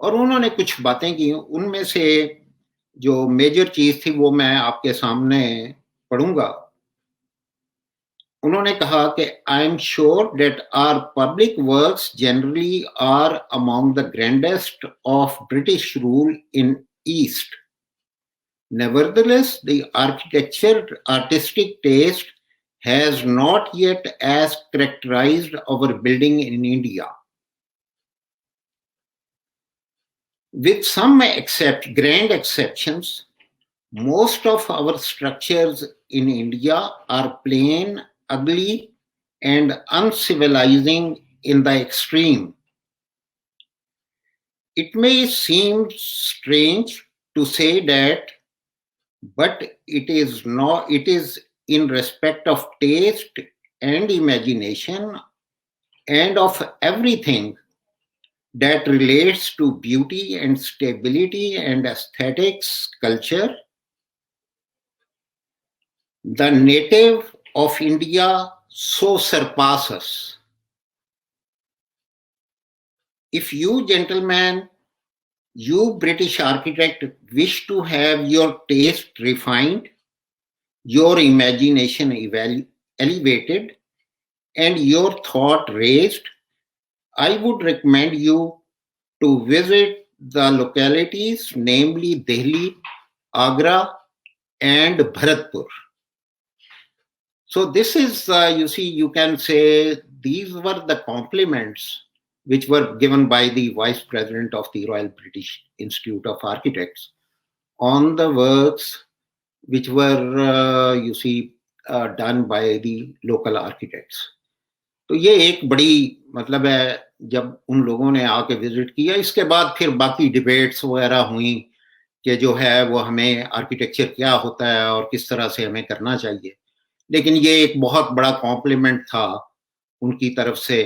اور انہوں نے کچھ باتیں کی. ان میں سے جو میجر چیز تھی وہ میں آپ کے سامنے پڑھوں گا. انہوں نے کہا کہ I am sure that our public works generally are among the grandest of British rule in East. Nevertheless, the artistic taste has not yet as characterized our building in India. With some grand exceptions, most of our structures in India are plain, ugly, and uncivilizing in the extreme. It may seem strange to say that, but it is in respect of taste and imagination and of everything that relates to beauty and stability and aesthetics culture. The native of India so surpass us. If you gentlemen, you British architect, wish to have your taste refined, your imagination elevated, and your thought raised, I would recommend you to visit the localities, namely Delhi, Agra, and Bharatpur. So this is, you see, you can say these were the compliments which were given by the Vice President of the Royal British Institute of Architects on the works which were, you see, done by the local architects. تو یہ ایک بڑی مطلب ہے جب ان لوگوں نے آ کے وزٹ کیا. اس کے بعد پھر باقی ڈیبیٹس وغیرہ ہوئیں کہ جو ہے وہ ہمیں آرکیٹیکچر کیا ہوتا ہے اور کس طرح سے ہمیں کرنا چاہیے. لیکن یہ ایک بہت بڑا کمپلیمنٹ تھا ان کی طرف سے,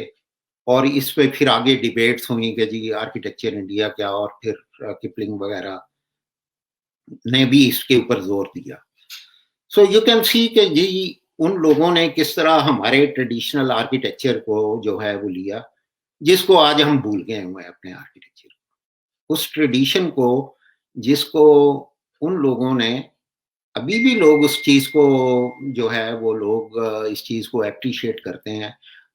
اور اس پہ پھر آگے ڈیبیٹس ہوئیں کہ جی آرکیٹیکچر انڈیا کیا, اور پھر کپلنگ وغیرہ نے بھی اس کے اوپر زور دیا. سو یو کین سی کہ جی ان لوگوں نے کس طرح ہمارے ٹریڈیشنل آرکیٹیکچر کو جو ہے وہ لیا, جس کو آج ہم بھول گئے ہوئے اپنے آرکیٹیکچر, اس ٹریڈیشن کو جس کو ان لوگوں نے, ابھی بھی لوگ اس چیز کو جو ہے وہ لوگ اس چیز کو اپریشیٹ کرتے ہیں.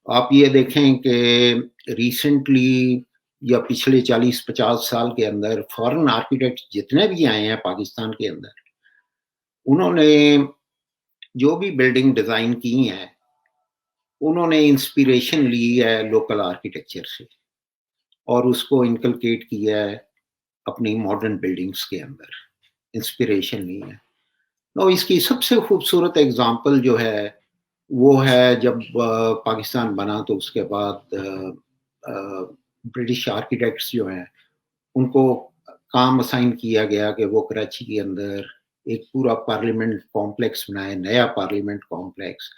آپ یہ دیکھیں کہ ریسنٹلی یا پچھلے 40-50 سال کے اندر فارن آرکیٹیکٹ جتنے بھی آئے ہیں پاکستان کے اندر, انہوں نے جو بھی بلڈنگ ڈیزائن کی ہیں انہوں نے انسپریشن لی ہے لوکل آرکیٹیکچر سے, اور اس کو انکلکیٹ کیا ہے اپنی ماڈرن بلڈنگز کے اندر, انسپریشن لی ہے. اور اس کی سب سے خوبصورت اگزامپل جو ہے وہ ہے جب پاکستان بنا تو اس کے بعد برٹش آرکیٹیکٹس جو ہیں ان کو کام اسائن کیا گیا کہ وہ کراچی کے اندر ایک پورا پارلیمنٹ کمپلیکس بنائے, نیا پارلیمنٹ کمپلیکس.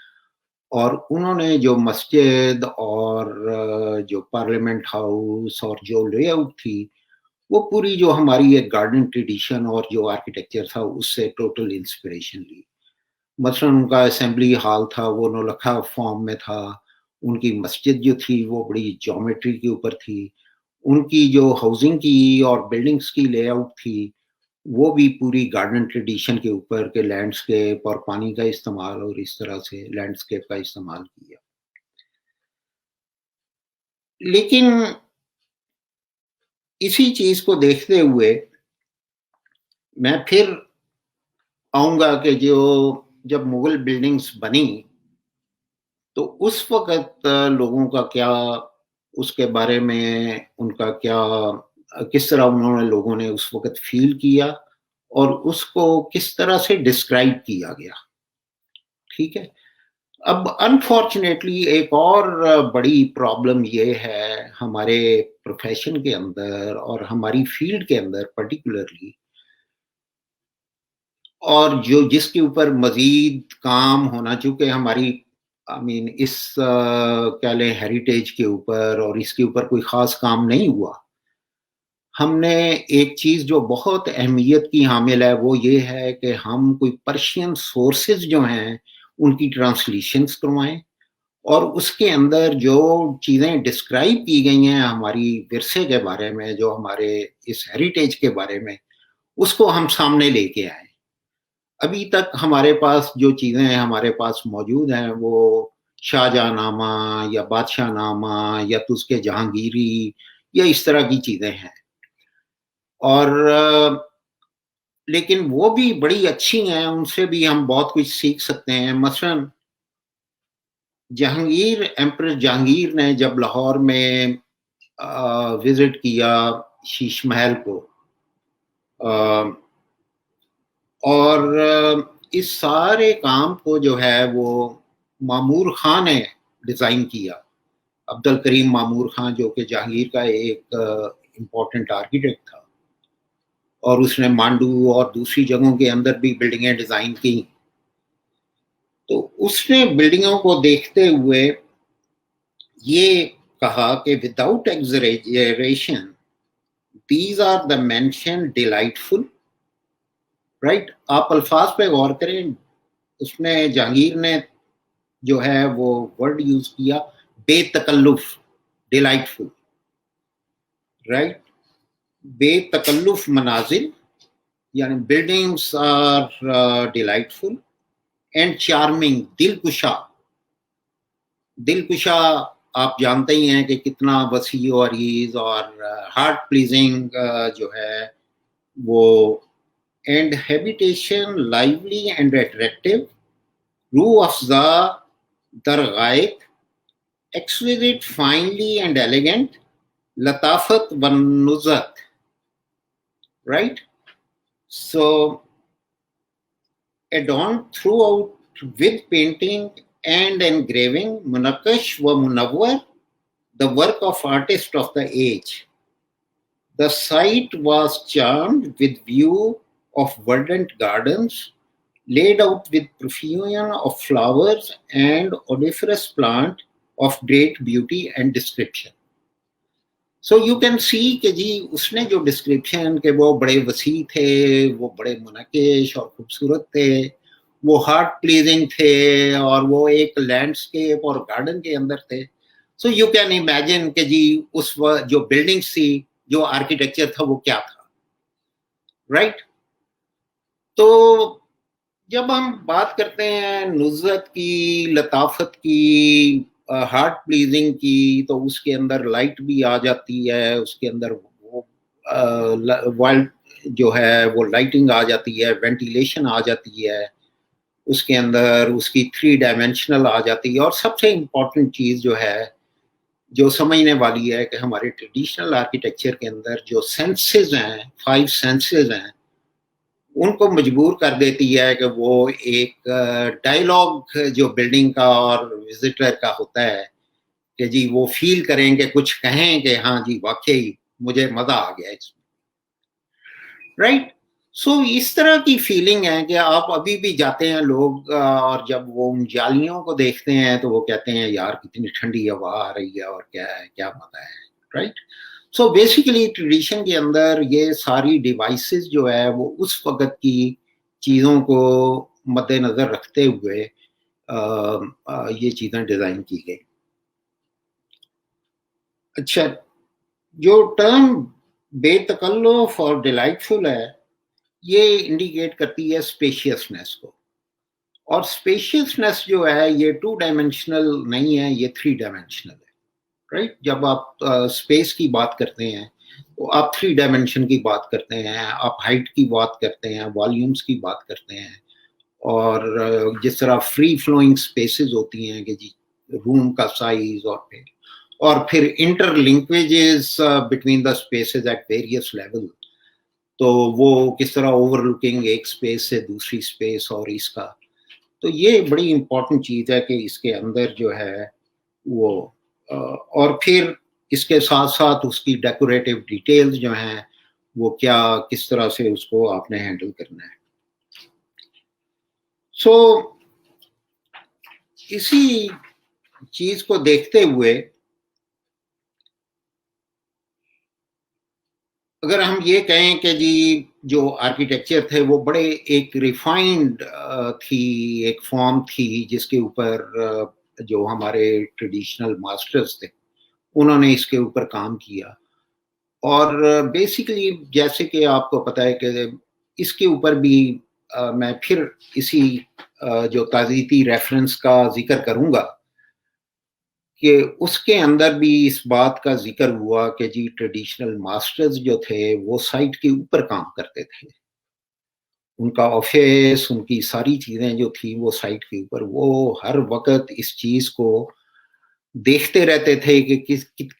اور انہوں نے جو مسجد اور جو پارلیمنٹ ہاؤس اور جو لے آؤٹ تھی وہ پوری جو ہماری ایک گارڈن ٹریڈیشن اور جو آرکیٹیکچر تھا اس سے ٹوٹل انسپریشن لی. مثلا ان کا اسمبلی ہال تھا وہ نولکھا فارم میں تھا, ان کی مسجد جو تھی وہ بڑی جیومیٹری کے اوپر تھی, ان کی جو ہاؤسنگ کی اور بلڈنگز کی لے آؤٹ تھی وہ بھی پوری گارڈن ٹریڈیشن کے اوپر کے لینڈسکیپ اور پانی کا استعمال اور اس طرح سے لینڈسکیپ کا استعمال کیا. لیکن اسی چیز کو دیکھتے ہوئے میں پھر آؤں گا کہ جب مغل بلڈنگز بنی تو اس وقت لوگوں کا کیا, اس کے بارے میں ان کا کیا, کس طرح لوگوں نے اس وقت فیل کیا اور اس کو کس طرح سے ڈسکرائب کیا گیا. ٹھیک ہے, اب انفارچونیٹلی ایک اور بڑی پرابلم یہ ہے ہمارے پروفیشن کے اندر اور ہماری فیلڈ کے اندر پرٹیکولرلی, اور جس کے اوپر مزید کام ہونا, چونکہ ہماری اس کیا لیں ہیریٹیج کے اوپر اور اس کے اوپر کوئی خاص کام نہیں ہوا. ہم نے ایک چیز جو بہت اہمیت کی حامل ہے وہ یہ ہے کہ ہم کوئی پرشین سورسز جو ہیں ان کی ٹرانسلیشنز کروائیں اور اس کے اندر جو چیزیں ڈسکرائب کی گئی ہیں ہماری ورثے کے بارے میں, جو ہمارے اس ہیریٹیج کے بارے میں, اس کو ہم سامنے لے کے آئے. ابھی تک ہمارے پاس جو چیزیں ہمارے پاس موجود ہیں وہ شاہجہاں نامہ یا بادشاہ نامہ یا تزک جہانگیری یا اس طرح کی چیزیں ہیں, اور لیکن وہ بھی بڑی اچھی ہیں, ان سے بھی ہم بہت کچھ سیکھ سکتے ہیں. مثلا جہانگیر, ایمپرر جہانگیر نے جب لاہور میں وزٹ کیا شیش محل کو, اور اس سارے کام کو جو ہے وہ مامور خان نے ڈیزائن کیا. عبد الکریم مامور خان, جو کہ جہانگیر کا ایک امپورٹنٹ آرکیٹیکٹ تھا, اور اس نے مانڈو اور دوسری جگہوں کے اندر بھی بلڈنگیں ڈیزائن کی. تو اس نے بلڈنگوں کو دیکھتے ہوئے یہ کہا کہ without exaggeration these are the mansion delightful. Right, آپ الفاظ پہ غور کریں. اس نے, جہانگیر نے جو ہے وہ ورڈ یوز کیا بے تکلف, ڈیلائٹفل. رائٹ, بے تکلف منازل, یعنی بلڈنگس آر ڈیلائٹفل اینڈ چارمنگ, دلکشا. دلکشا آپ جانتے ہی ہیں کہ کتنا وسیع و عریض اور ہارٹ پلیزنگ جو ہے وہ, اینڈ ہیبیٹیشن لائولی اینڈ اٹریکٹیو, روح افزا در غائب, ایکسویزٹ فائنلی اینڈ ایلیگنٹ, لطافت و Nuzhat. Right, so adorned throughout with painting and engraving, munakash wa munawwar, the work of artists of the age. The site was charmed with view of verdant gardens, laid out with profusion of flowers and odoriferous plant of great beauty and description. So you can see کہ جی اس نے جو description کہ وہ بڑے وسیع تھے, وہ بڑے منعکش اور خوبصورت تھے, وہ ہارٹ پلیزنگ تھے, اور وہ ایک لینڈسکیپ اور گارڈن کے اندر تھے. سو یو کین امیجن کہ جی اس جو بلڈنگس تھی, جو آرکیٹیکچر تھا, وہ کیا تھا. رائٹ, تو جب ہم بات کرتے ہیں نزہت کی, لطافت کی, ہارٹ پلیزنگ کی, تو اس کے اندر لائٹ بھی آ جاتی ہے, اس کے اندر وہ جو ہے وہ لائٹنگ آ جاتی ہے, وینٹیلیشن آ جاتی ہے, اس کے اندر اس کی 3 ڈائمینشنل آ جاتی ہے. اور سب سے امپورٹنٹ چیز جو ہے, جو سمجھنے والی ہے, کہ ہمارے ٹریڈیشنل آرکیٹیکچر کے اندر جو سینسز ہیں, 5 سینسز ہیں, ان کو مجبور کر دیتی ہے کہ وہ ایک ڈائیلاگ جو بلڈنگ کا اور وزٹر کا ہوتا ہے, کہ جی وہ فیل کریں کہ کچھ کہیں کہ ہاں جی واقعی مجھے مزہ آ گیا اس میں. رائٹ, سو اس طرح کی فیلنگ ہے کہ آپ ابھی بھی جاتے ہیں لوگ, اور جب وہ ان جالیوں کو دیکھتے ہیں تو وہ کہتے ہیں یار کتنی ٹھنڈی ہوا آ رہی ہے, اور کیا ہے, کیا مزہ ہے. رائٹ, سو بیسیکلی ٹریڈیشن کے اندر یہ ساری ڈیوائسز جو ہے وہ اس وقت کی چیزوں کو مد نظر رکھتے ہوئے یہ چیزیں ڈیزائن کی گئی. اچھا, جو ٹرم بے تکلف اور ڈیلائٹفل ہے, یہ انڈیکیٹ کرتی ہے اسپیشیسنس کو. اور اسپیشیسنس جو ہے یہ 2 ڈائمینشنل نہیں ہے, یہ 3 ڈائمینشنل ہے. رائٹ, جب آپ اسپیس کی بات کرتے ہیں تو آپ 3 ڈائمینشن کی بات کرتے ہیں, آپ ہائٹ کی بات کرتے ہیں, والیومس کی بات کرتے ہیں, اور جس طرح فری فلوئنگ اسپیسز ہوتی ہیں کہ جی روم کا سائز, اور پھر inter linkages between the spaces at various level, تو وہ کس طرح اوور لکنگ ایک اسپیس سے دوسری اسپیس اور اس کا. تو یہ بڑی امپورٹنٹ چیز ہے کہ اس کے اندر جو ہے وہ, اور پھر اس کے ساتھ ساتھ اس کی ڈیکوریٹو ڈیٹیلز جو ہیں وہ کیا, کس طرح سے اس کو آپ نے ہینڈل کرنا ہے. سو اسی چیز کو دیکھتے ہوئے اگر ہم یہ کہیں کہ جی جو آرکیٹیکچر تھے وہ بڑے ایک ریفائنڈ تھی, ایک فارم تھی جس کے اوپر جو ہمارے ٹریڈیشنل ماسٹرز تھے انہوں نے اس کے اوپر کام کیا. اور بیسیکلی جیسے کہ آپ کو پتہ ہے کہ اس کے اوپر بھی میں پھر اسی جو تعزیتی ریفرنس کا ذکر کروں گا کہ اس کے اندر بھی اس بات کا ذکر ہوا کہ جی ٹریڈیشنل ماسٹرز جو تھے وہ سائٹ کے اوپر کام کرتے تھے. ان کا آفس، ان کی ساری چیزیں جو تھیں وہ سائٹ کے اوپر، وہ ہر وقت اس چیز کو دیکھتے رہتے تھے کہ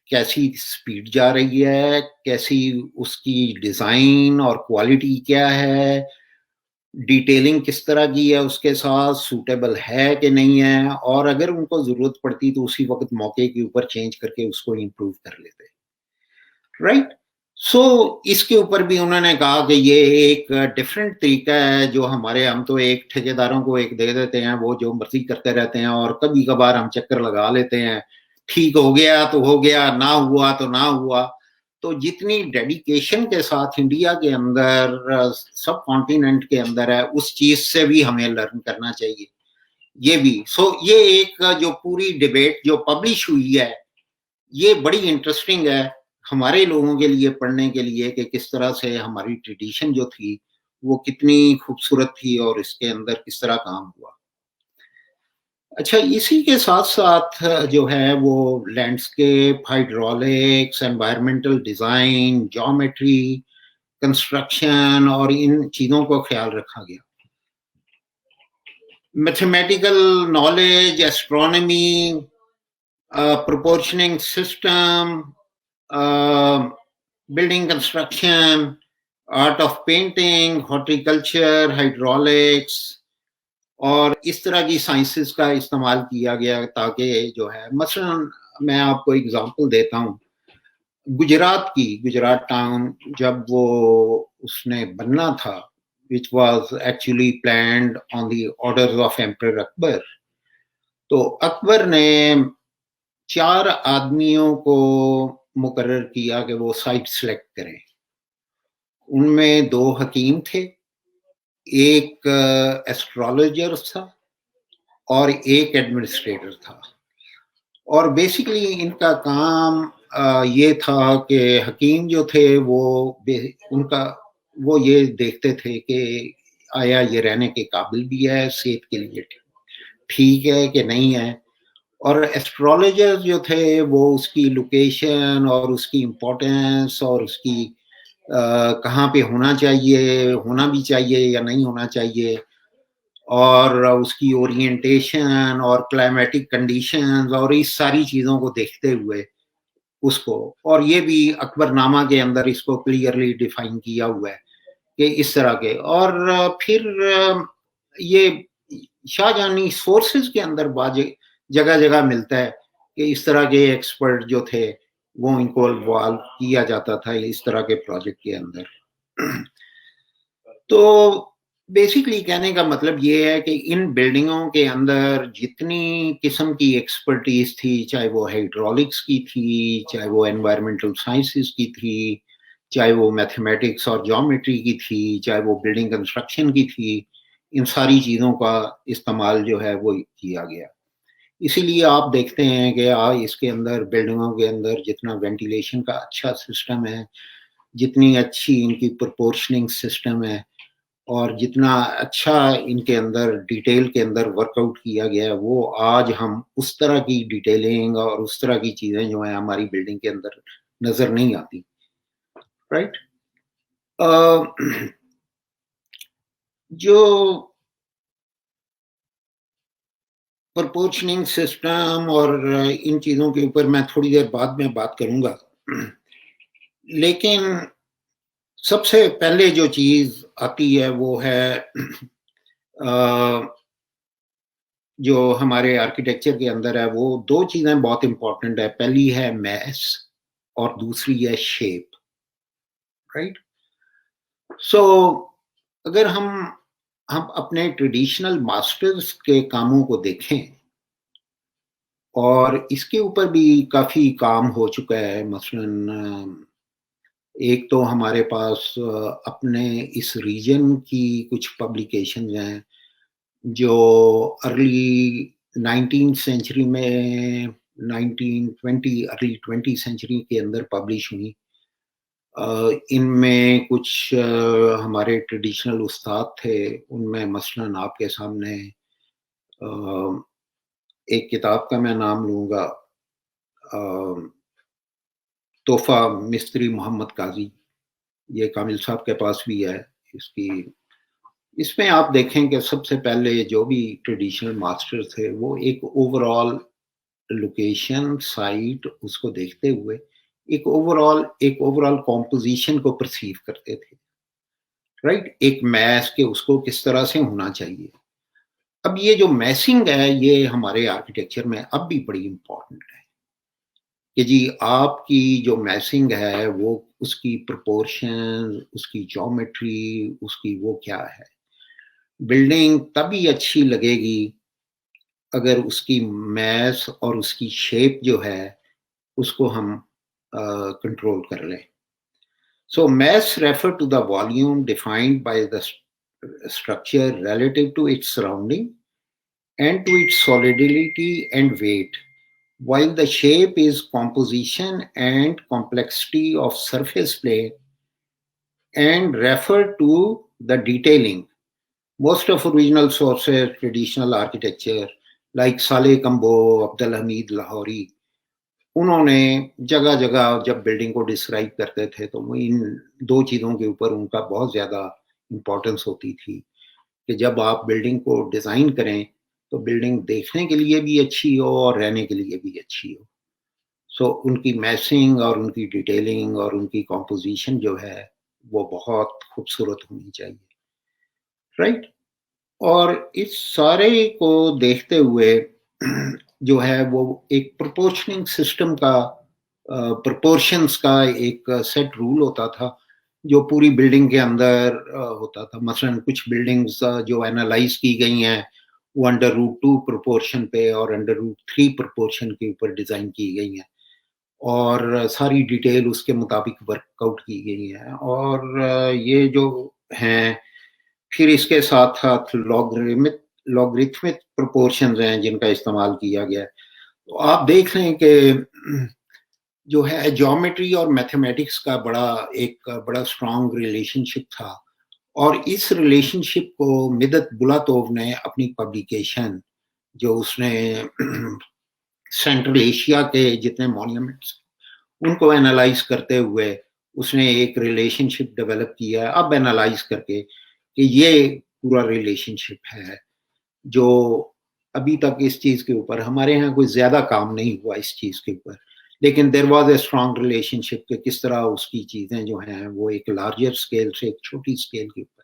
کیسی سپیڈ جا رہی ہے، کیسی اس کی ڈیزائن اور کوالٹی کیا ہے، ڈیٹیلنگ کس طرح کی ہے، اس کے ساتھ سوٹیبل ہے کہ نہیں ہے، اور اگر ان کو ضرورت پڑتی تو اسی وقت موقع کے اوپر چینج کر کے اس کو امپروو کر لیتے. رائٹ. سو اس کے اوپر بھی انہوں نے کہا کہ یہ ایک ڈفرینٹ طریقہ ہے جو ہم تو ایک ٹھیکیداروں کو ایک دے دیتے ہیں، وہ جو مرضی کرتے رہتے ہیں، اور کبھی کبھار ہم چکر لگا لیتے ہیں، ٹھیک ہو گیا تو ہو گیا، نہ ہوا تو نہ ہوا. تو جتنی ڈیڈیکیشن کے ساتھ انڈیا کے اندر سب کانٹیننٹ کے اندر ہے، اس چیز سے بھی ہمیں لرن کرنا چاہیے. یہ بھی یہ ایک جو پوری ڈیبیٹ جو پبلش ہوئی ہے یہ بڑی انٹرسٹنگ ہے ہمارے لوگوں کے لیے پڑھنے کے لیے کہ کس طرح سے ہماری ٹریڈیشن جو تھی وہ کتنی خوبصورت تھی اور اس کے اندر کس طرح کام ہوا. اچھا، اسی کے ساتھ ساتھ جو ہے وہ landscape, hydraulics, environmental design, geometry, construction اور ان چیزوں کو خیال رکھا گیا. Mathematical knowledge, astronomy, proportioning system, building construction, art of painting, horticulture, hydraulics اور اس طرح کی سائنسز کا استعمال کیا گیا تاکہ جو ہے مثلا میں آپ کو اگزامپل دیتا ہوں گجرات ٹاؤن جب وہ اس نے بننا تھا which was actually planned on the orders of Emperor Akbar. تو اکبر نے 4 آدمیوں کو مقرر کیا کہ وہ سائٹ سلیکٹ کریں. ان میں 2 حکیم تھے، ایک ایسٹرولوجر تھا اور ایک ایڈمنسٹریٹر تھا. اور بیسیکلی ان کا کام یہ تھا کہ حکیم جو تھے وہ یہ دیکھتے تھے کہ آیا یہ رہنے کے قابل بھی ہے، صحت کے لیے ٹھیک ہے کہ نہیں ہے. اور ایسٹرولوجر جو تھے وہ اس کی لوکیشن اور اس کی امپورٹنس اور اس کی کہاں پہ ہونا بھی چاہیے یا نہیں ہونا چاہیے، اور اس کی اورینٹیشن اور کلائمیٹک کنڈیشنز اور اس ساری چیزوں کو دیکھتے ہوئے اس کو، اور یہ بھی اکبر نامہ کے اندر اس کو کلیئرلی ڈیفائن کیا ہوا ہے کہ اس طرح کے. اور پھر یہ شاہجہانی سورسز کے اندر جگہ جگہ ملتا ہے کہ اس طرح کے ایکسپرٹ جو تھے وہ ان کو انوالو کیا جاتا تھا اس طرح کے پروجیکٹ کے اندر. تو بیسیکلی کہنے کا مطلب یہ ہے کہ ان بلڈنگوں کے اندر جتنی قسم کی ایکسپرٹیز تھی، چاہے وہ ہائیڈرولکس کی تھی، چاہے وہ انوائرمنٹل سائنسز کی تھی، چاہے وہ میتھمیٹکس اور جیومیٹری کی تھی، چاہے وہ بلڈنگ کنسٹرکشن کی تھی، ان ساری چیزوں کا استعمال جو ہے وہ کیا گیا. اسی لیے آپ دیکھتے ہیں کہ اس کے اندر بلڈنگوں کے اندر جتنا وینٹیلیشن کا اچھا سسٹم ہے، جتنی اچھی ان کی پرپورشننگ سسٹم ہے، اور جتنا اچھا ان کے اندر ڈیٹیل کے اندر ورک آؤٹ کیا گیا ہے، وہ آج ہم اس طرح کی ڈیٹیلنگ اور اس طرح کی چیزیں جو ہیں ہماری بلڈنگ کے اندر نظر نہیں آتی. رائٹ. جو پرپورشننگ سسٹم اور ان چیزوں کے اوپر میں تھوڑی دیر بعد میں بات کروں گا، لیکن سب سے پہلے جو چیز آتی ہے وہ ہے جو ہمارے آرکیٹیکچر کے اندر ہے، وہ 2 چیزیں بہت امپورٹنٹ ہے. پہلی ہے میس اور دوسری ہے شیپ. رائٹ. سو اگر ہم اپنے ٹریڈیشنل ماسٹرز کے کاموں کو دیکھیں، اور اس کے اوپر بھی کافی کام ہو چکا ہے، مثلا ایک تو ہمارے پاس اپنے اس ریجن کی کچھ پبلیکیشنز ہیں جو ارلی 19 سینچری میں 1920 ارلی 20 سینچری کے اندر پبلش ہوئی. ان میں کچھ ہمارے ٹریڈیشنل استاد تھے، ان میں مثلاً آپ کے سامنے ایک کتاب کا میں نام لوں گا، تحفہ مستری محمد قاضی. یہ کامل صاحب کے پاس بھی ہے. اس میں آپ دیکھیں کہ سب سے پہلے جو بھی ٹریڈیشنل ماسٹر تھے وہ ایک اوور آل لوکیشن سائٹ اس کو دیکھتے ہوئے ایک اوور آل کمپوزیشن کو پرسیو کرتے تھے، رائٹ، ایک میس کہ اس کو کس طرح سے ہونا چاہیے. اب یہ جو میسنگ ہے یہ ہمارے آرکیٹیکچر میں اب بھی بڑی امپورٹنٹ ہے کہ جی آپ کی جو میسنگ ہے وہ اس کی پرپورشن، اس کی جیومیٹری، اس کی وہ کیا ہے. بلڈنگ تبھی اچھی لگے گی اگر اس کی میس اور اس کی شیپ جو ہے اس کو ہم کنٹرول کر لیں. So mass refer to the volume defined by the structure relative to its surrounding and to its solidity and weight, while the shape is composition and complexity of surface plane and refer to the detailing. Most of original sources, traditional architecture, like Saleh Kambo, Abdul Hamid Lahori, انہوں نے جگہ جگہ جب building کو describe کرتے تھے تو ان دو چیزوں کے اوپر ان کا بہت زیادہ امپورٹنس ہوتی تھی کہ جب آپ بلڈنگ کو ڈیزائن کریں تو بلڈنگ دیکھنے کے لیے بھی اچھی ہو اور رہنے کے لیے بھی اچھی ہو. سو ان کی میسنگ اور ان کی ڈیٹیلنگ اور ان کی کمپوزیشن جو ہے وہ بہت خوبصورت ہونی چاہیے، رائٹ. اور اس سارے کو دیکھتے ہوئے جو ہے وہ ایک پرپورشننگ سسٹم کا پرپورشنز کا ایک سیٹ رول ہوتا تھا جو پوری بلڈنگ کے اندر ہوتا تھا. مثلاً کچھ بلڈنگز جو اینالائز کی گئی ہیں وہ √2 پرپورشن پہ اور √3 پرپورشن کے اوپر ڈیزائن کی گئی ہیں اور ساری ڈیٹیل اس کے مطابق ورک آؤٹ کی گئی ہیں. اور یہ جو ہیں پھر اس کے ساتھ ساتھ لاگرتھمک پرپورشنز ہیں جن کا استعمال کیا گیا ہے. تو آپ دیکھ لیں کہ جو ہے جیومیٹری اور میتھمیٹکس کا ایک بڑا اسٹرانگ ریلیشن شپ تھا. اور اس ریلیشن شپ کو مدت بلاتوف نے اپنی پبلیکیشن جو اس نے سینٹرل ایشیا کے جتنے مونیومنٹس ان کو اینالائز کرتے ہوئے اس نے ایک ریلیشن شپ ڈیولپ کیا ہے اب اینالائز کر کے کہ یہ پورا ریلیشن شپ ہے جو ابھی تک اس چیز کے اوپر ہمارے ہاں کوئی زیادہ کام نہیں ہوا اس چیز کے اوپر، لیکن there was a strong relationship کہ کس طرح اس کی چیزیں جو ہیں وہ ایک لارجر اسکیل سے ایک چھوٹی اسکیل کے اوپر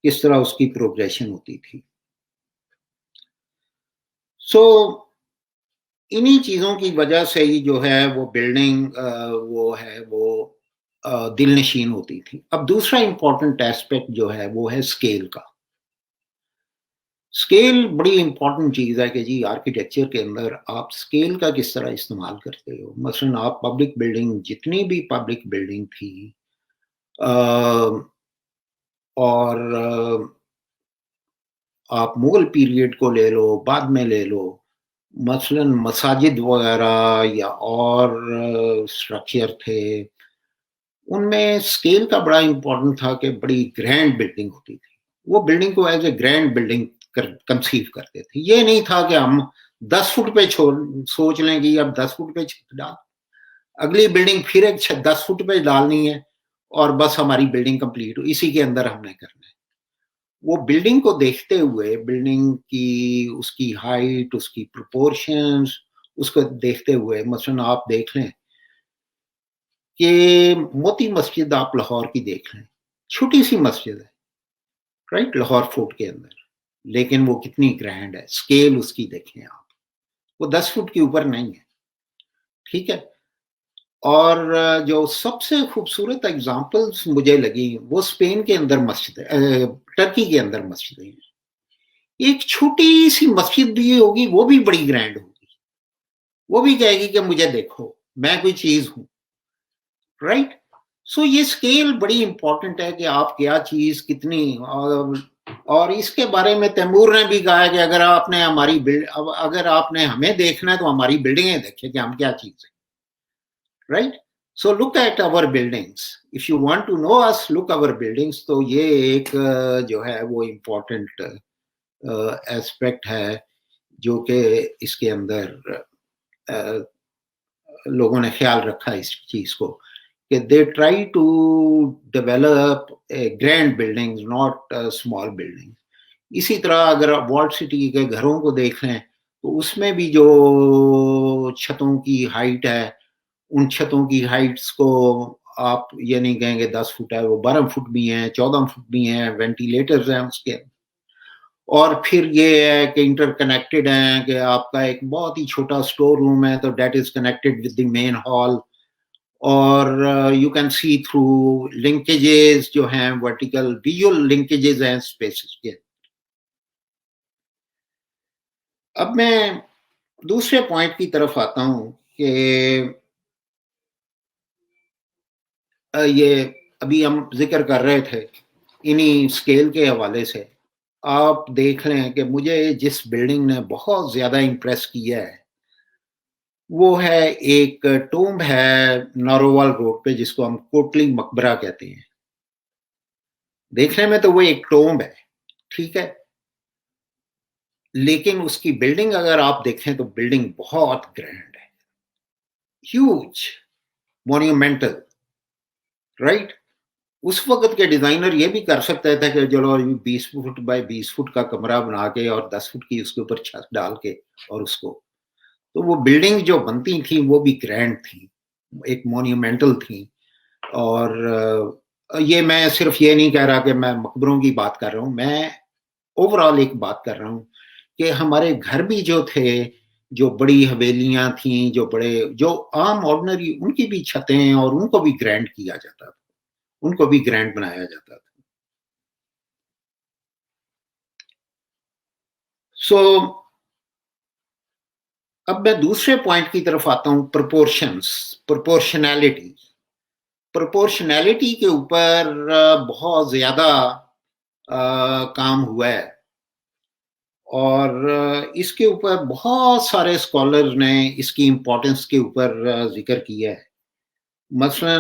کس طرح اس کی پروگریشن ہوتی تھی. سو انہی چیزوں کی وجہ سے ہی جو ہے وہ بلڈنگ وہ دل نشین ہوتی تھی. اب دوسرا امپورٹنٹ ایسپیکٹ جو ہے وہ ہے اسکیل کا. اسکیل بڑی امپورٹنٹ چیز ہے کہ جی آرکیٹیکچر کے اندر آپ اسکیل کا کس طرح استعمال کرتے ہو. مثلاً آپ پبلک بلڈنگ جتنی بھی پبلک بلڈنگ تھی اور آپ مغل پیریڈ کو لے لو بعد میں لے لو، مثلاً مساجد وغیرہ یا اور اسٹرکچر تھے ان میں اسکیل کا بڑا امپورٹنٹ تھا کہ بڑی گرینڈ بلڈنگ ہوتی تھی. وہ بلڈنگ کو as a grand building conceive کرتے تھے. یہ نہیں تھا کہ ہم 10 فٹ پہ سوچ لیں گے اب 10 فٹ پہ چھت ڈال، اگلی بلڈنگ پھر ایک 10 فٹ پہ ڈالنی ہے اور بس ہماری بلڈنگ کمپلیٹ ہو، اسی کے اندر ہم نے کرنا ہے. وہ بلڈنگ کو دیکھتے ہوئے بلڈنگ کی اس کی ہائٹ، اس کی پروپورشنز، اس کو دیکھتے ہوئے مثلاً آپ دیکھ لیں کہ موتی مسجد آپ لاہور کی دیکھ لیں، چھوٹی سی مسجد ہے رائٹ لاہور فورٹ کے اندر، لیکن وہ کتنی گرینڈ ہے. اسکیل اس کی دیکھیں آپ، وہ 10 فٹ کے اوپر نہیں ہے، ٹھیک ہے. اور جو سب سے خوبصورت اگزامپلس مجھے لگی وہ اسپین کے اندر مسجد ہے، ٹرکی کے اندر مسجد ہے. ایک چھوٹی سی مسجد بھی ہوگی وہ بھی بڑی گرینڈ ہوگی، وہ بھی کہے گی کہ مجھے دیکھو میں کوئی چیز ہوں، رائٹ. سو یہ اسکیل بڑی امپورٹنٹ ہے کہ آپ کیا چیز کتنی. اور اس کے بارے میں تیمور نے بھی کہا کہ اگر آپ نے ہمیں دیکھنا ہے تو ہماری بلڈنگیں دیکھیں کہ ہم کیا چیز ہیں. Right. So look at our buildings. If you want to know us, look our buildings. تو یہ ایک جو ہے وہ امپورٹنٹ ایسپیکٹ ہے جو کہ اس کے اندر لوگوں نے خیال رکھا اس چیز کو کہ they try to develop grand buildings, not small buildings. اسی طرح اگر آپ والٹ سٹی کے گھروں کو دیکھ لیں تو اس میں بھی جو چھتوں کی ہائٹ ہے ان چھتوں کی ہائٹس کو آپ یہ نہیں کہیں گے 10 فٹ ہے، وہ 12 فٹ بھی ہیں، 14 فٹ بھی ہیں، وینٹیلیٹرز ہیں اس کے. اور پھر یہ ہے کہ انٹر کنیکٹڈ ہیں کہ آپ کا ایک بہت ہی چھوٹا اسٹور روم ہے تو that is connected with the main hall. اور you can see through linkages جو ہیں ورٹیکل ویژول لنکیجز ہیں اسپیسز کے. اب میں دوسرے پوائنٹ کی طرف آتا ہوں کہ یہ ابھی ہم ذکر کر رہے تھے انہی اسکیل کے حوالے سے. آپ دیکھ لیں کہ مجھے جس بلڈنگ نے بہت زیادہ امپریس کیا ہے وہ ہے ایک ٹومب ہے نارووال روڈ پہ جس کو ہم کوٹلی مقبرہ کہتے ہیں. دیکھنے میں تو وہ ایک ٹومب ہے، ٹھیک ہے، لیکن اس کی بلڈنگ اگر آپ دیکھیں تو بلڈنگ بہت گرینڈ ہے، ہیوج، مونیومنٹل. رائٹ. اس وقت کے ڈیزائنر یہ بھی کر سکتا تھا کہ چلو 20 فٹ بائی 20 فٹ کا کمرہ بنا کے اور 10 فٹ کی اس کے اوپر چھت ڈال کے اور اس کو، تو وہ بلڈنگ جو بنتی تھیں وہ بھی گرینڈ تھیں، ایک مونیومنٹل تھیں. اور یہ میں صرف یہ نہیں کہہ رہا کہ میں مقبروں کی بات کر رہا ہوں، میں اوور آل ایک بات کر رہا ہوں کہ ہمارے گھر بھی جو تھے، جو بڑی حویلیاں تھیں، جو عام آرڈنری، ان کی بھی چھتیں اور ان کو بھی گرینڈ کیا جاتا تھا، ان کو بھی گرینڈ بنایا جاتا تھا. سو اب میں دوسرے پوائنٹ کی طرف آتا ہوں، پرپورشنالٹی کے اوپر بہت زیادہ کام ہوا ہے اور اس کے اوپر بہت سارے اسکالر نے اس کی امپورٹنس کے اوپر ذکر کیا ہے. مثلا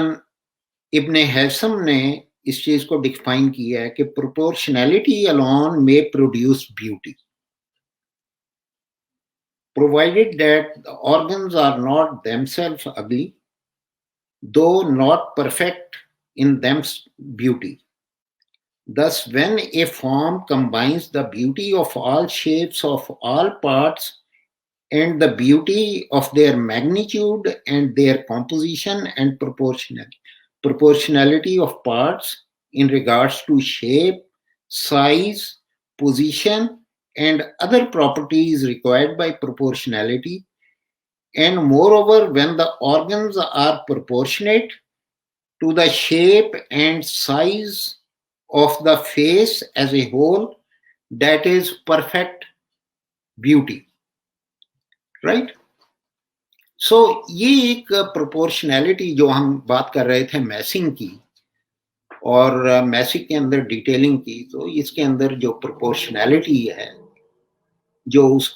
ابن ہیثم نے اس چیز کو ڈیفائن کیا ہے کہ پروپورشنالٹی alone may produce beauty provided that the organs are not themselves ugly, though not perfect in them's beauty. Thus, when a form combines the beauty of all shapes of all parts and the beauty of their magnitude and their composition and proportionality of parts in regards to shape, size, position, and other properties required by proportionality, and moreover when the organs are proportionate to the shape and size of the face as a whole, that is perfect beauty. Right? So یہ ایک پروپورشنالٹی جو ہم بات کر رہے تھے missing کی اور میسنگ کے اندر ڈیٹیلنگ کی، تو اس کے اندر جو پروپورشنالٹی ہے جو اس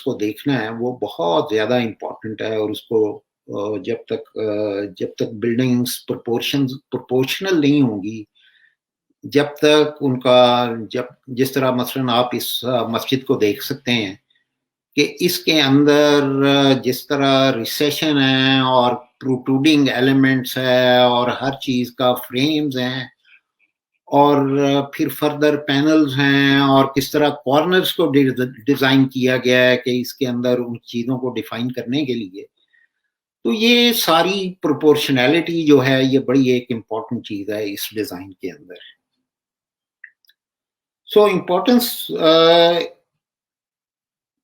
کو دیکھنا ہے وہ بہت زیادہ امپورٹنٹ ہے. اور اس کو جب تک بلڈنگز پروپورشنل نہیں ہوں گی، جب تک ان کا جس طرح مثلا آپ اس مسجد کو دیکھ سکتے ہیں کہ اس کے اندر جس طرح ریسیشن ہے اور پروٹروڈنگ ایلیمنٹس ہے اور ہر چیز کا فریمز ہیں اور پھر فردر پینلز ہیں اور کس طرح کارنرز کو ڈیزائن کیا گیا ہے کہ اس کے اندر ان چیزوں کو ڈیفائن کرنے کے لیے، تو یہ ساری پروپورشنالٹی جو ہے یہ بڑی ایک امپورٹنٹ چیز ہے اس ڈیزائن کے اندر. سو امپورٹنس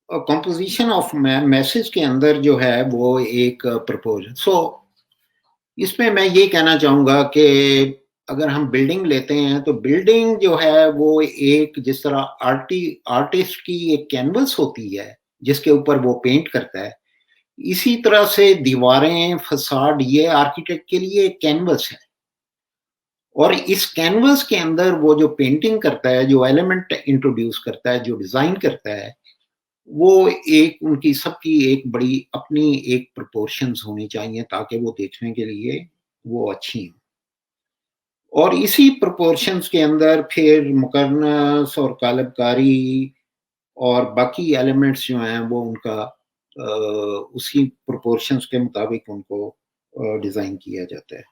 کمپوزیشن آف میسج کے اندر جو ہے وہ ایک پرپوزل. سو اس میں میں یہ کہنا چاہوں گا کہ اگر ہم بلڈنگ لیتے ہیں تو بلڈنگ جو ہے وہ ایک جس طرح آرٹسٹ کی ایک کینوس ہوتی ہے جس کے اوپر وہ پینٹ کرتا ہے، اسی طرح سے دیواریں، فساد، یہ آرکیٹیکٹ کے لیے ایک کینوس ہے اور اس کینوس کے اندر وہ جو پینٹنگ کرتا ہے, جو ایلیمنٹ انٹروڈیوس کرتا ہے, جو ڈیزائن کرتا ہے, وہ ایک ان کی سب کی ایک بڑی اپنی ایک پرپورشنز ہونی چاہیے تاکہ وہ دیکھنے کے لیے وہ اچھی ہوں. اور اسی پرپورشنز کے اندر پھر مقرنس اور قالب کاری اور باقی ایلیمنٹس جو ہیں وہ ان کا اسی پرپورشنز کے مطابق ان کو ڈیزائن کیا جاتا ہے.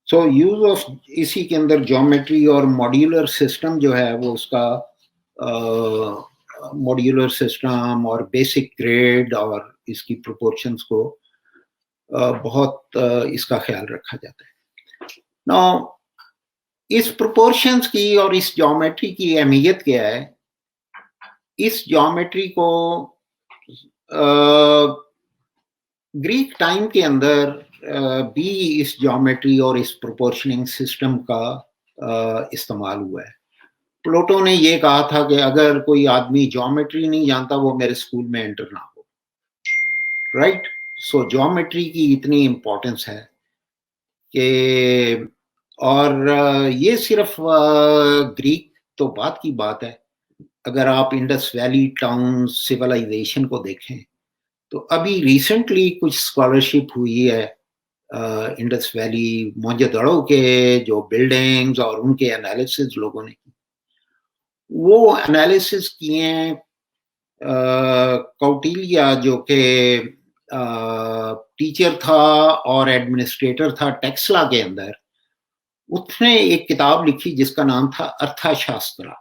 سو یوز آف اسی کے اندر جیومیٹری اور ماڈیولر سسٹم جو ہے وہ اس کا ماڈیولر سسٹم اور بیسک گریڈ اور اس کی پروپورشنز کو بہت اس کا خیال رکھا جاتا ہے. Now, اس پروپورشنز کی اور اس جیومیٹری کی اہمیت کیا ہے؟ اس جیومیٹری کو گریک ٹائم کے اندر بھی اس جیومیٹری اور اس پروپورشننگ سسٹم کا استعمال ہوا ہے. پلوٹو نے یہ کہا تھا کہ اگر کوئی آدمی جیومیٹری نہیں جانتا وہ میرے اسکول میں انٹر نہ ہو. رائٹ. سو جیومیٹری کی اتنی امپورٹنس ہے کہ اور یہ صرف گریک تو بات کی بات ہے. اگر آپ انڈس ویلی ٹاؤن سویلائزیشن کو دیکھیں تو ابھی ریسنٹلی کچھ اسکالرشپ ہوئی ہے انڈس ویلی موہنجو-دڑو کے جو بلڈنگز اور ان کے انالیسز لوگوں نے کی. وہ انالیسز کیے ہیں کوٹیلیا جو کہ ٹیچر تھا اور ایڈمنسٹریٹر تھا ٹیکسلا کے اندر. اس نے ایک کتاب لکھی جس کا نام تھا ارتھا شاسترا,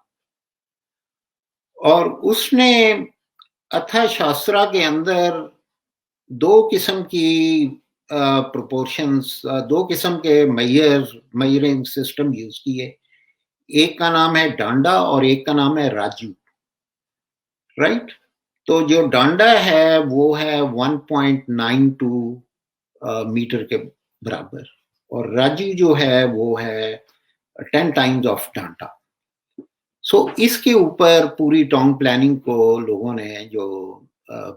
اور اس نے ارتھا شاسترا کے اندر دو قسم کی پروپورشنز, دو قسم کے میئرنگ سسٹم یوز کیے. ایک کا نام ہے ڈانڈا اور ایک کا نام ہے راجو. رائٹ. تو جو ڈانڈا ہے وہ ہے 1.92 میٹر کے برابر, اور راجو جو ہے وہ ہے 10 ٹائمز آف ڈانڈا. سو اس کے اوپر پوری ٹاؤن پلاننگ کو لوگوں نے جو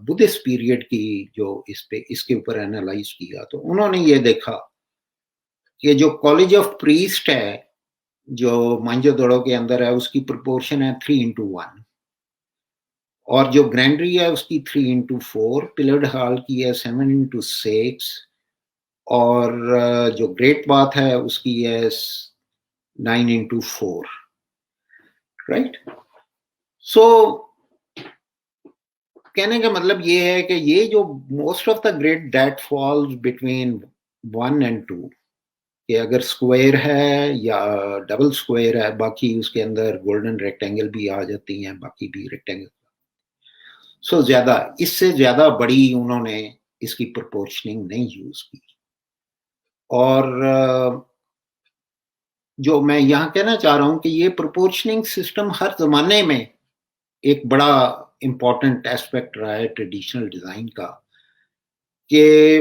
بدھسٹ پیریڈ کی جو اس کے اوپر اینالائز کیا تو انہوں نے یہ دیکھا کہ جو کالج آف پریسٹ ہے جو موہنجو-دڑو کے اندر ہے اس کی پرپورشن ہے 3:1, اور جو گرینڈری ہے اس کی 3:4, پلرڈ ہال کی ہے 7:6, اور جو گریٹ باتھ ہے اس کی ہے 9:4. رائٹ. سو کہنے کا مطلب یہ ہے کہ یہ جو most of the grade that falls between 1 and 2, کہ اگر اسکوائر ہے یا ڈبل اسکوائر ہے, باقی اس کے اندر گولڈن ریکٹینگل بھی آ جاتی ہیں, باقی بھی ریکٹینگل. سو زیادہ اس سے زیادہ بڑی انہوں نے اس کی پرپورشننگ نہیں یوز کی. اور جو میں یہاں کہنا چاہ رہا ہوں کہ یہ پرپورشننگ سسٹم ہر زمانے میں ایک بڑا امپورٹنٹ ایسپیکٹ رہا ہے ٹریڈیشنل ڈیزائن کا, کہ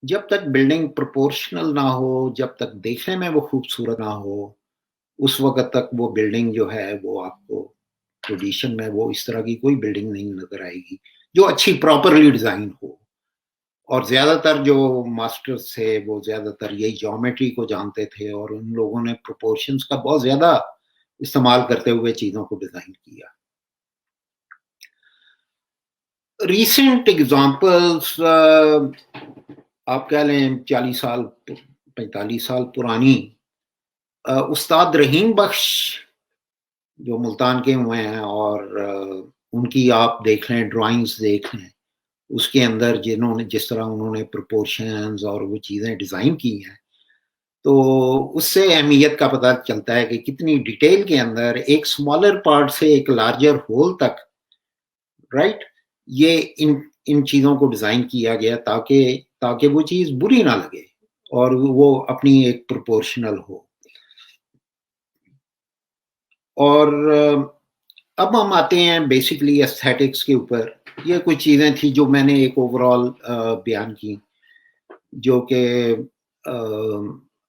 جب تک بلڈنگ پرپورشنل نہ ہو, جب تک دیکھنے میں وہ خوبصورت نہ ہو, اس وقت تک وہ بلڈنگ جو ہے وہ آپ کو ٹریڈیشن میں وہ اس طرح کی کوئی بلڈنگ نہیں نظر آئے گی جو اچھی پراپرلی ڈیزائن ہو. اور زیادہ تر جو ماسٹرز تھے وہ زیادہ تر یہی جیومیٹری کو جانتے تھے, اور ان لوگوں نے پروپورشنز کا بہت زیادہ استعمال کرتے ہوئے چیزوں کو ڈیزائن کیا. ریسنٹ ایگزامپلس آپ کہہ لیں 40 سال 45 سال پرانی, استاد رحیم بخش جو ملتان کے ہوئے ہیں, اور ان کی آپ دیکھ لیں ڈرائنگز دیکھ لیں, اس کے اندر جس طرح انہوں نے پروپورشنز اور وہ چیزیں ڈیزائن کی ہیں, تو اس سے اہمیت کا پتہ چلتا ہے کہ کتنی ڈیٹیل کے اندر ایک اسمالر پارٹ سے ایک لارجر ہول تک, رائٹ, یہ ان چیزوں کو ڈیزائن کیا گیا تاکہ وہ چیز بری نہ لگے اور وہ اپنی ایک پروپورشنل ہو. اور اب ہم آتے ہیں بیسکلی ایستھیٹکس کے اوپر. یہ کچھ چیزیں تھیں جو میں نے ایک اوور آل بیان کی جو کہ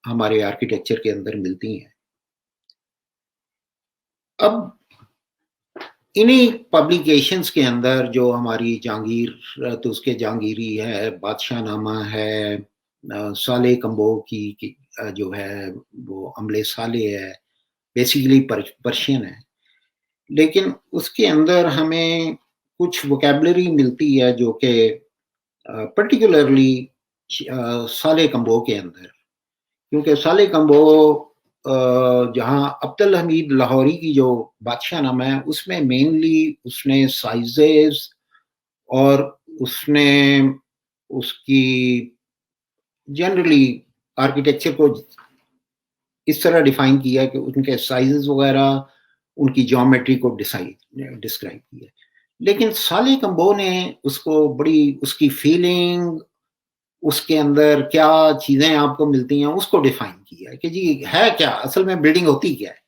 ہمارے آرکیٹیکچر کے اندر ملتی ہیں. اب انہی پبلیکیشنز کے اندر جو ہماری جہانگیر تو اس کے جہانگیری ہے, بادشاہ نامہ ہے, صالح کمبو کی جو ہے وہ عمل صالح ہے، بیسیکلی پرشین ہے، لیکن اس کے اندر ہمیں کچھ ووکیبلری ملتی ہے جو کہ پرٹیکولرلی صالح کمبو کے اندر، کیونکہ صالح کمبو جہاں عبد الحمید لاہوری کی جو بادشاہ نامہ ہے اس میں مینلی اس نے سائزز اور اس نے اس کی جنرلی آرکیٹیکچر کو اس طرح ڈیفائن کیا کہ ان کے سائزز وغیرہ ان کی جیومیٹری کو ڈسکرائب کیا، لیکن صالح کمبو نے اس کو بڑی اس کی فیلنگ، اس کے اندر کیا چیزیں آپ کو ملتی ہیں اس کو ڈیفائن کیا کہ جی ہے کیا اصل میں بلڈنگ ہوتی کیا ہے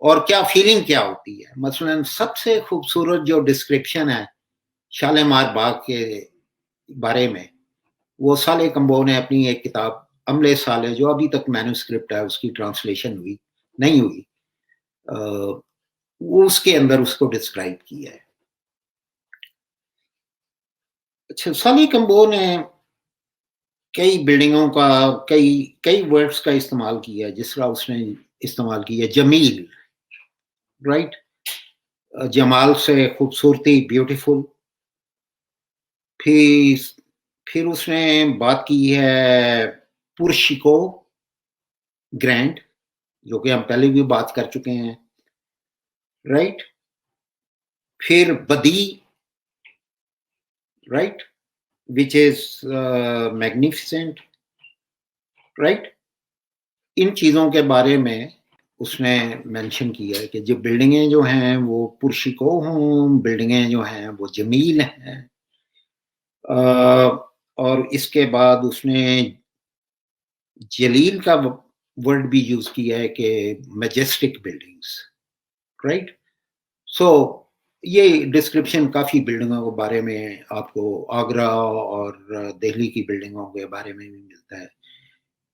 اور کیا فیلنگ کیا ہوتی ہے۔ مثلا سب سے خوبصورت جو ڈسکرپشن ہے شالیمار باغ کے بارے میں وہ صالح کمبو نے اپنی ایک کتاب عمل صالح جو ابھی تک مینوسکرپٹ ہے اس کی ٹرانسلیشن نہیں ہوئی، وہ اس کے اندر اس کو ڈسکرائب کیا ہے۔ اچھا، صالح کمبو نے کئی بلڈنگوں کا کئی ورڈز کا استعمال کیا ہے، جس طرح اس نے استعمال کیا جمیل، رائٹ، جمال سے خوبصورتی، بیوٹیفل۔ پھر اس نے بات کی ہے پرشکو، گرینڈ، جو کہ ہم پہلے بھی بات کر چکے ہیں، رائٹ۔ پھر بدی، right, which is magnificent، right. ان چیزوں کے بارے میں اس نے مینشن کیا ہے کہ جو بلڈنگیں جو ہیں وہ پرشکو ہوں، بلڈنگیں جو ہیں وہ جمیل ہیں، اور اس کے بعد اس نے جلیل کا ورڈ بھی یوز کیا ہے کہ میجسٹک بلڈنگز، رائٹ۔ سو یہ ڈسکرپشن کافی بلڈنگوں کے بارے میں آپ کو آگرہ اور دہلی کی بلڈنگوں کے بارے میں بھی ملتا ہے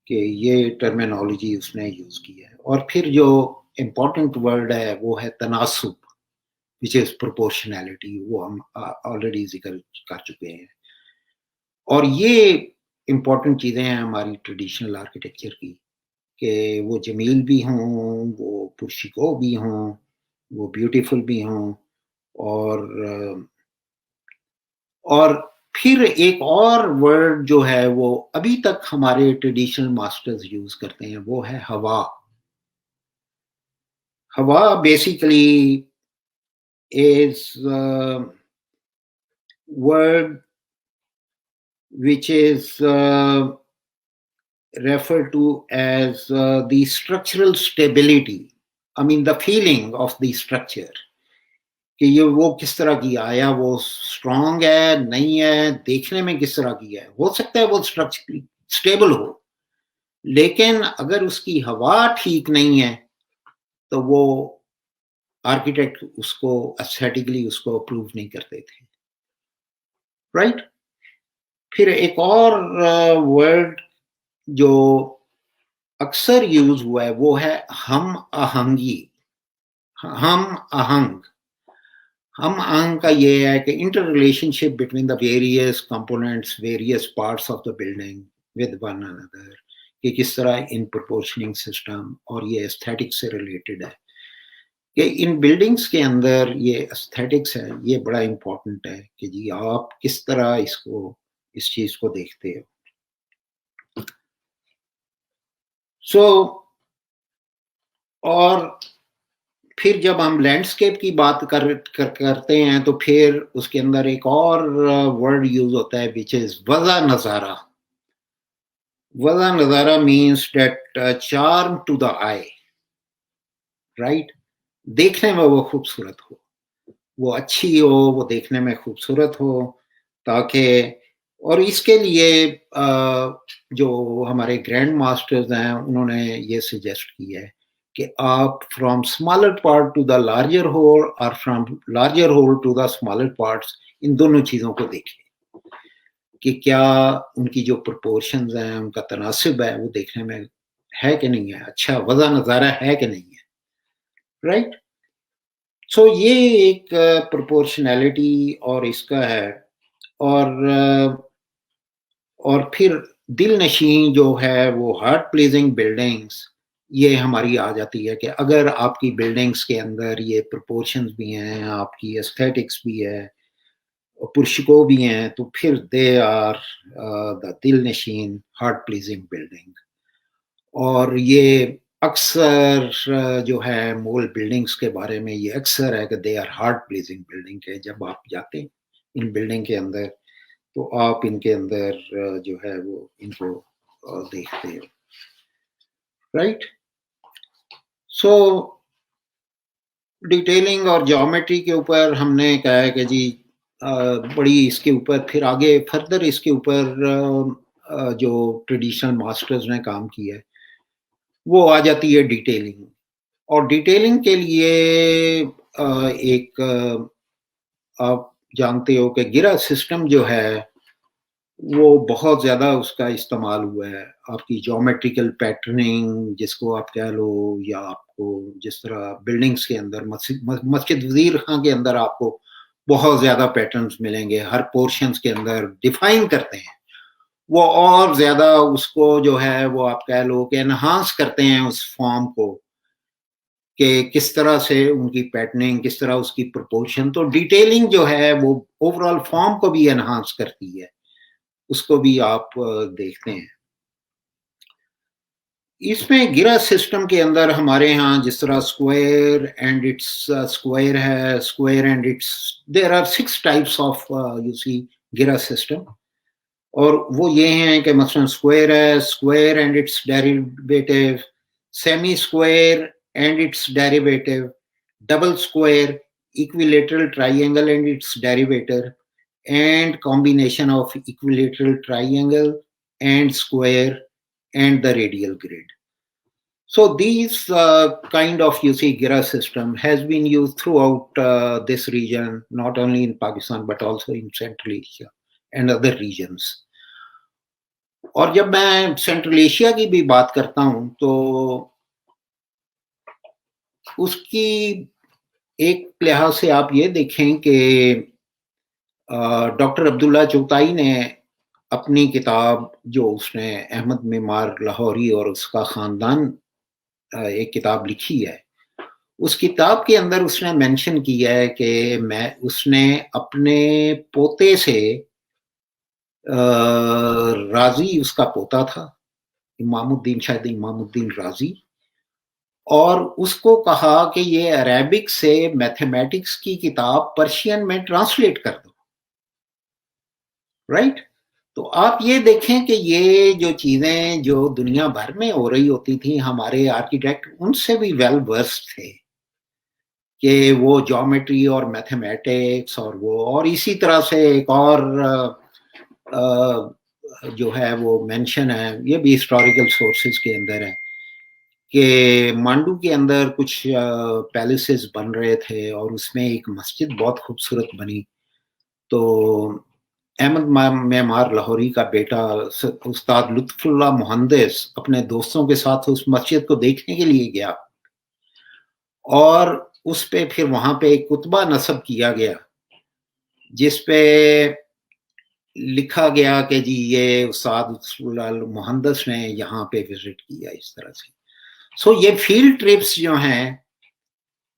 کہ یہ ٹرمینالوجی اس نے یوز کی ہے۔ اور پھر جو امپورٹنٹ ورڈ ہے وہ ہے تناسب، which is proportionality، وہ ہم آلریڈی ذکر کر چکے ہیں۔ اور یہ امپورٹنٹ چیزیں ہیں ہماری ٹریڈیشنل آرکیٹیکچر کی کہ وہ جمیل بھی ہوں، وہ پرشکو بھی ہوں، وہ بیوٹیفل بھی ہوں، اور پھر ایک اور ورڈ جو ہے وہ ابھی تک ہمارے ٹریڈیشنل ماسٹرز یوز کرتے ہیں، وہ ہے ہوا۔ ہوا basically is word which is referred to as the structural stability, I mean the feeling of the structure، کہ یہ وہ کس طرح کی آیا، وہ اسٹرانگ ہے نہیں ہے، دیکھنے میں کس طرح کی ہے۔ ہو سکتا ہے وہ اسٹیبل ہو، لیکن اگر اس کی ہوا ٹھیک نہیں ہے تو وہ آرکیٹیکٹ اس کو ایستھیٹکلی اس کو اپروو نہیں کرتے تھے، رائٹ۔ پھر ایک اور ورڈ جو اکثر یوز ہوا ہے وہ ہے ہم آہنگی، ہم آہنگ۔ ہم آہنگ کا یہ ہے کہ interrelationship between the various components, various parts of the building with one another, کہ کس طرح ان پروپورشننگ سسٹم، اور یہ ایستھیٹک سے ریلیٹڈ ہے کہ ان بلڈنگز کے اندر یہ ایستھیٹکس ہے، یہ بڑا امپورٹنٹ ہے کہ جی آپ کس طرح اس چیز کو دیکھتے ہو۔ اور پھر جب ہم لینڈسکیپ کی بات کرتے ہیں تو پھر اس کے اندر ایک اور ورڈ یوز ہوتا ہے which is وضع نظارہ۔ وضع نظارہ means that charm to the eye، right، دیکھنے میں وہ خوبصورت ہو، وہ اچھی ہو، وہ دیکھنے میں خوبصورت ہو، تاکہ، اور اس کے لیے جو ہمارے گرینڈ ماسٹرز ہیں انہوں نے یہ سجیسٹ کیا ہے کہ آپ from smaller part to the larger whole اور from larger whole to the smaller parts, ان دونوں چیزوں کو دیکھیں کہ کیا ان کی جو پرپورشنز ہیں، ان کا تناسب ہے، وہ دیکھنے میں ہے کہ نہیں ہے، اچھا وضع نظارہ ہے کہ نہیں ہے، رائٹ۔ سو یہ ایک پرپورشنالٹی اور اس کا ہے، اور پھر دل نشین جو ہے وہ ہارٹ پلیزنگ بلڈنگس یہ ہماری آ جاتی ہے کہ اگر آپ کی بلڈنگس کے اندر یہ پرپورشنز بھی ہیں، آپ کی ایستھیٹکس بھی ہے، پرشکو بھی ہیں، تو پھر دے آر دا دل نشین ہارٹ پلیزنگ بلڈنگ. اور یہ اکثر جو ہے مول بلڈنگز کے بارے میں یہ اکثر ہے کہ they our heart pleasing building ہے. جب آپ جاتے ہیں ان بلڈنگ کے اندر تو آپ ان کے اندر جو ہے وہ ان کو دیکھتے ہو، رائٹ. سو ڈیٹیلنگ اور جیومیٹری کے اوپر ہم نے کہا ہے کہ جی بڑی اس کے اوپر پھر آگے فردر اس کے اوپر جو ٹریڈیشنل ماسٹرز نے کام کیا ہے وہ آ جاتی ہے ڈیٹیلنگ. اور ڈیٹیلنگ کے لیے ایک آپ جانتے ہو کہ گرا سسٹم جو ہے وہ بہت زیادہ اس کا استعمال ہوا ہے. آپ کی جیومیٹریکل پیٹرننگ جس کو آپ کہہ لو، یا آپ کو جس طرح بلڈنگز کے اندر مسجد وزیر خان کے اندر آپ کو بہت زیادہ پیٹرنز ملیں گے، ہر پورشنز کے اندر ڈیفائن کرتے ہیں وہ، اور زیادہ اس کو جو ہے وہ آپ کہہ لو کہ انہانس کرتے ہیں اس فارم کو کہ کس طرح سے ان کی پیٹرننگ، کس طرح اس کی پرپورشن. تو ڈیٹیلنگ جو ہے وہ اوور آل فارم کو بھی انہانس کرتی ہے، اس کو بھی آپ دیکھتے ہیں. اس میں گرا سسٹم کے اندر ہمارے ہاں جس طرح اسکوائر اینڈ اٹس اسکوائر ہے، square and its there are 6 types of you see گرا سسٹم. اور وہ یہ ہیں کہ مثلا اسکوائر ہے، square and its derivative, semi square and its derivative, double square, equilateral triangle and its derivative, and combination of equilateral triangle and square and the radial grid. So these kind of you see Gira system has been used throughout this region, not only in Pakistan but also in Central Asia and other regions. اور جب میں central Asia کی بھی بات کرتا ہوں تو اس کی ایک لحاظ سے آپ یہ دیکھیں کہ ڈاکٹر عبداللہ چغتائی نے اپنی کتاب جو اس نے احمد معمار لاہوری اور اس کا خاندان ایک کتاب لکھی ہے، اس کتاب کے اندر اس نے مینشن کیا ہے کہ اس نے اپنے پوتے سے رازی اس کا پوتا تھا، امام الدین، شاید امام الدین رازی، اور اس کو کہا کہ یہ عربک سے میتھمیٹکس کی کتاب پرشین میں ٹرانسلیٹ کر دو، رائٹ. تو آپ یہ دیکھیں کہ یہ جو چیزیں جو دنیا بھر میں ہو رہی ہوتی تھیں، ہمارے آرکیٹیکٹ ان سے بھی ویل ورس تھے کہ وہ جیومیٹری اور میتھمیٹکس اور وہ، اور اسی طرح سے ایک اور جو ہے وہ مینشن ہے، یہ بھی ہسٹوریکل سورسز کے اندر ہے کہ مانڈو کے اندر کچھ پیلسز بن رہے تھے اور اس میں ایک مسجد بہت خوبصورت بنی. تو احمد معمار لاہوری کا بیٹا استاد لطف اللہ مہندس اپنے دوستوں کے ساتھ اس مسجد کو دیکھنے کے لیے گیا، اور اس پہ پھر وہاں پہ ایک کتبہ نصب کیا گیا جس پہ لکھا گیا کہ جی یہ استاد لطف اللہ مہندس نے یہاں پہ وزٹ کیا اس طرح سے. سو یہ فیلڈ ٹرپس جو ہیں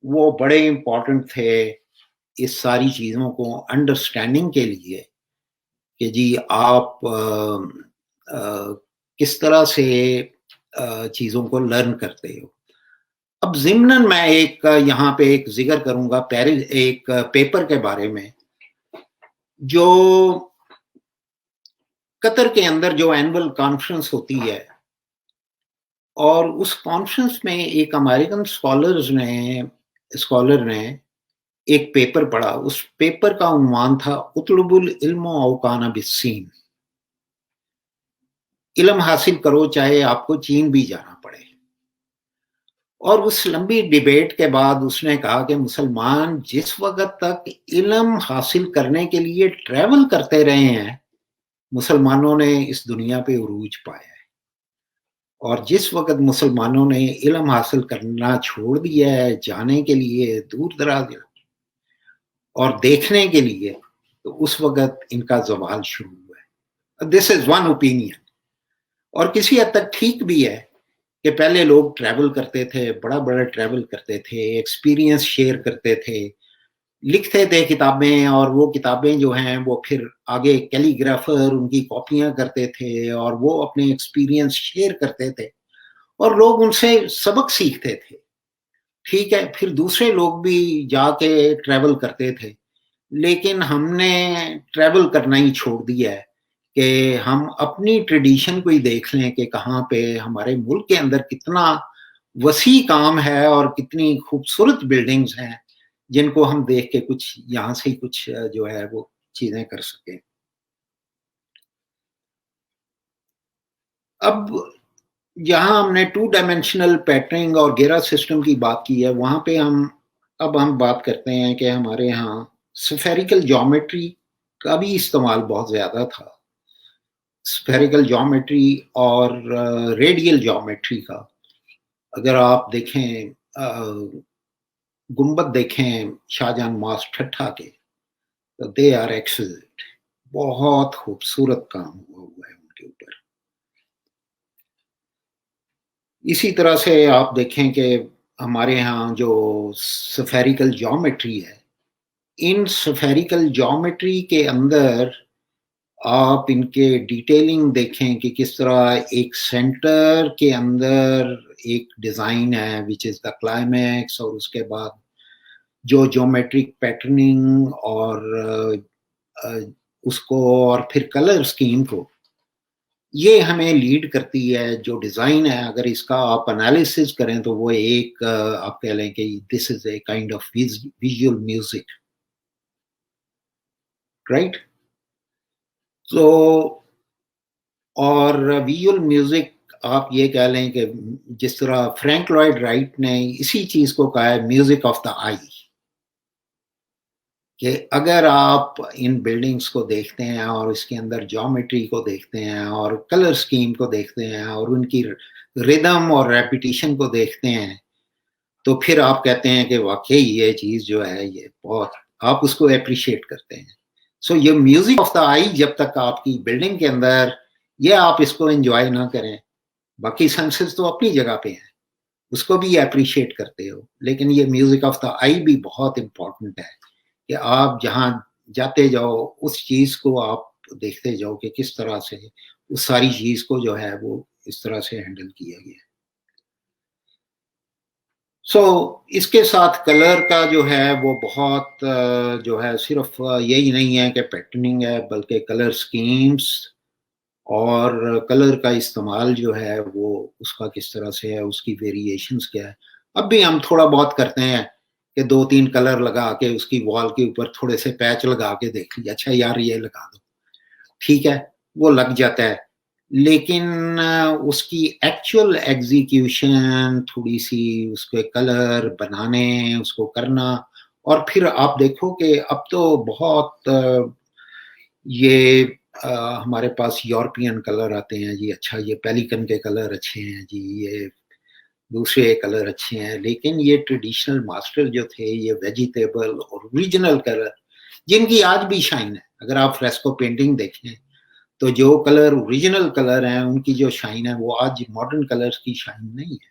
وہ بڑے امپورٹنٹ تھے اس ساری چیزوں کو انڈرسٹینڈنگ کے لیے کہ جی آپ کس طرح سے چیزوں کو لرن کرتے ہو. اب ضمناً میں ایک یہاں پہ ایک ذکر کروں گا ایک پیپر کے بارے میں جو قطر کے اندر جو اینول کانفرنس ہوتی ہے، اور اس کانفرنس میں ایک امریکن اسکالر نے ایک پیپر پڑھا. اس پیپر کا عنوان تھا اطلب العلم او کان بالصین، علم حاصل کرو چاہے آپ کو چین بھی جانا پڑے. اور اس لمبی ڈیبیٹ کے بعد اس نے کہا کہ مسلمان جس وقت تک علم حاصل کرنے کے لیے ٹریول کرتے رہے ہیں، مسلمانوں نے اس دنیا پہ عروج پایا ہے، اور جس وقت مسلمانوں نے علم حاصل کرنا چھوڑ دیا ہے جانے کے لیے دور دراز اور دیکھنے کے لیے، تو اس وقت ان کا زوال شروع ہوا ہے. دس از ون اوپینین. اور کسی حد تک ٹھیک بھی ہے کہ پہلے لوگ ٹریول کرتے تھے, بڑا بڑا ٹریول کرتے تھے, ایکسپیرینس شیئر کرتے تھے, لکھتے تھے کتابیں, اور وہ کتابیں جو ہیں وہ پھر آگے کیلی گرافر ان کی کاپیاں کرتے تھے اور وہ اپنے ایکسپیرینس شیئر کرتے تھے اور لوگ ان سے سبق سیکھتے تھے. ٹھیک ہے, پھر دوسرے لوگ بھی جا کے ٹریول کرتے تھے, لیکن ہم نے ٹریول کرنا ہی چھوڑ دیا ہے کہ ہم اپنی ٹریڈیشن کو ہی دیکھ لیں کہ کہاں پہ ہمارے ملک کے اندر کتنا وسیع کام ہے اور کتنی خوبصورت بلڈنگز ہیں جن کو ہم دیکھ کے کچھ یہاں سے ہی کچھ جو ہے وہ چیزیں کر سکیں. اب جہاں ہم نے 2 ڈائمینشنل پیٹرننگ اور گیرا سسٹم کی بات کی ہے, وہاں پہ ہم بات کرتے ہیں کہ ہمارے یہاں سفیریکل جیومیٹری کا بھی استعمال بہت زیادہ تھا. سفیریکل جیومیٹری اور ریڈیل جیومیٹری کا اگر آپ دیکھیں, گنبد دیکھیں شاہجہان ماسک ٹھٹھا کے, تو دے آر ایکسلنٹ, بہت خوبصورت کام ہوا ہے ان کے اوپر. اسی طرح سے آپ دیکھیں کہ ہمارے ہاں جو سفیریکل جیومیٹری ہے, ان سفیریکل جیومیٹری کے اندر آپ ان کے ڈیٹیلنگ دیکھیں کہ کس طرح ایک سینٹر کے اندر ایک ڈیزائن ہے وچ از دا کلائمیکس, اور اس کے بعد جو جیومیٹرک پیٹرننگ اور اس کو اور پھر کلر اسکیم کو, یہ ہمیں لیڈ کرتی ہے. جو ڈیزائن ہے اگر اس کا آپ انالیسس کریں تو وہ ایک آپ کہہ لیں کہ this is a kind of visual music, right. تو اور ویژول میوزک آپ یہ کہہ لیں کہ جس طرح فرینک لوئڈ رائٹ نے اسی چیز کو کہا ہے میوزک آف دا آئی, کہ اگر آپ ان بلڈنگز کو دیکھتے ہیں اور اس کے اندر جیومیٹری کو دیکھتے ہیں اور کلر اسکیم کو دیکھتے ہیں اور ان کی ریدم اور ریپیٹیشن کو دیکھتے ہیں, تو پھر آپ کہتے ہیں کہ واقعی یہ چیز جو ہے یہ بہت, آپ اس کو اپریشیٹ کرتے ہیں. سو یہ میوزک آف دا آئی جب تک آپ کی بلڈنگ کے اندر یہ آپ اس کو انجوائے نہ کریں, باقی سینسز تو اپنی جگہ پہ ہیں, اس کو بھی اپریشیٹ کرتے ہو, لیکن یہ میوزک آف دا آئی بھی بہت امپورٹنٹ ہے کہ آپ جہاں جاتے جاؤ اس چیز کو آپ دیکھتے جاؤ کہ کس طرح سے اس ساری چیز کو جو ہے وہ اس طرح سے ہینڈل کیا گیا. سو اس کے ساتھ کلر کا جو ہے وہ بہت جو ہے صرف یہی نہیں ہے کہ پیٹرننگ ہے, بلکہ کلر سکیمز اور کلر کا استعمال جو ہے وہ اس کا کس طرح سے ہے, اس کی ویریشنز کیا ہے. اب بھی ہم تھوڑا بہت کرتے ہیں کہ 2-3 کلر لگا کے اس کی وال کے اوپر تھوڑے سے پیچ لگا کے دیکھ لیا, اچھا یار یہ لگا دو, ٹھیک ہے, وہ لگ جاتا ہے. لیکن اس کی ایکچوئل ایگزیکیوشن تھوڑی سی اس کے کلر بنانے, اس کو کرنا, اور پھر آپ دیکھو کہ اب تو بہت یہ ہمارے پاس یورپین کلر آتے ہیں جی, اچھا یہ پیلیکن کے کلر اچھے ہیں جی, یہ دوسرے کلر اچھے ہیں, لیکن یہ ٹریڈیشنل ماسٹر جو تھے یہ ویجیٹیبل اور اوریجنل کلر جن کی آج بھی شائن ہے. اگر آپ فریسکو پینٹنگ دیکھیں تو جو کلر اوریجنل کلر ہیں ان کی جو شائن ہے وہ آج ماڈرن کلرز کی شائن نہیں ہے,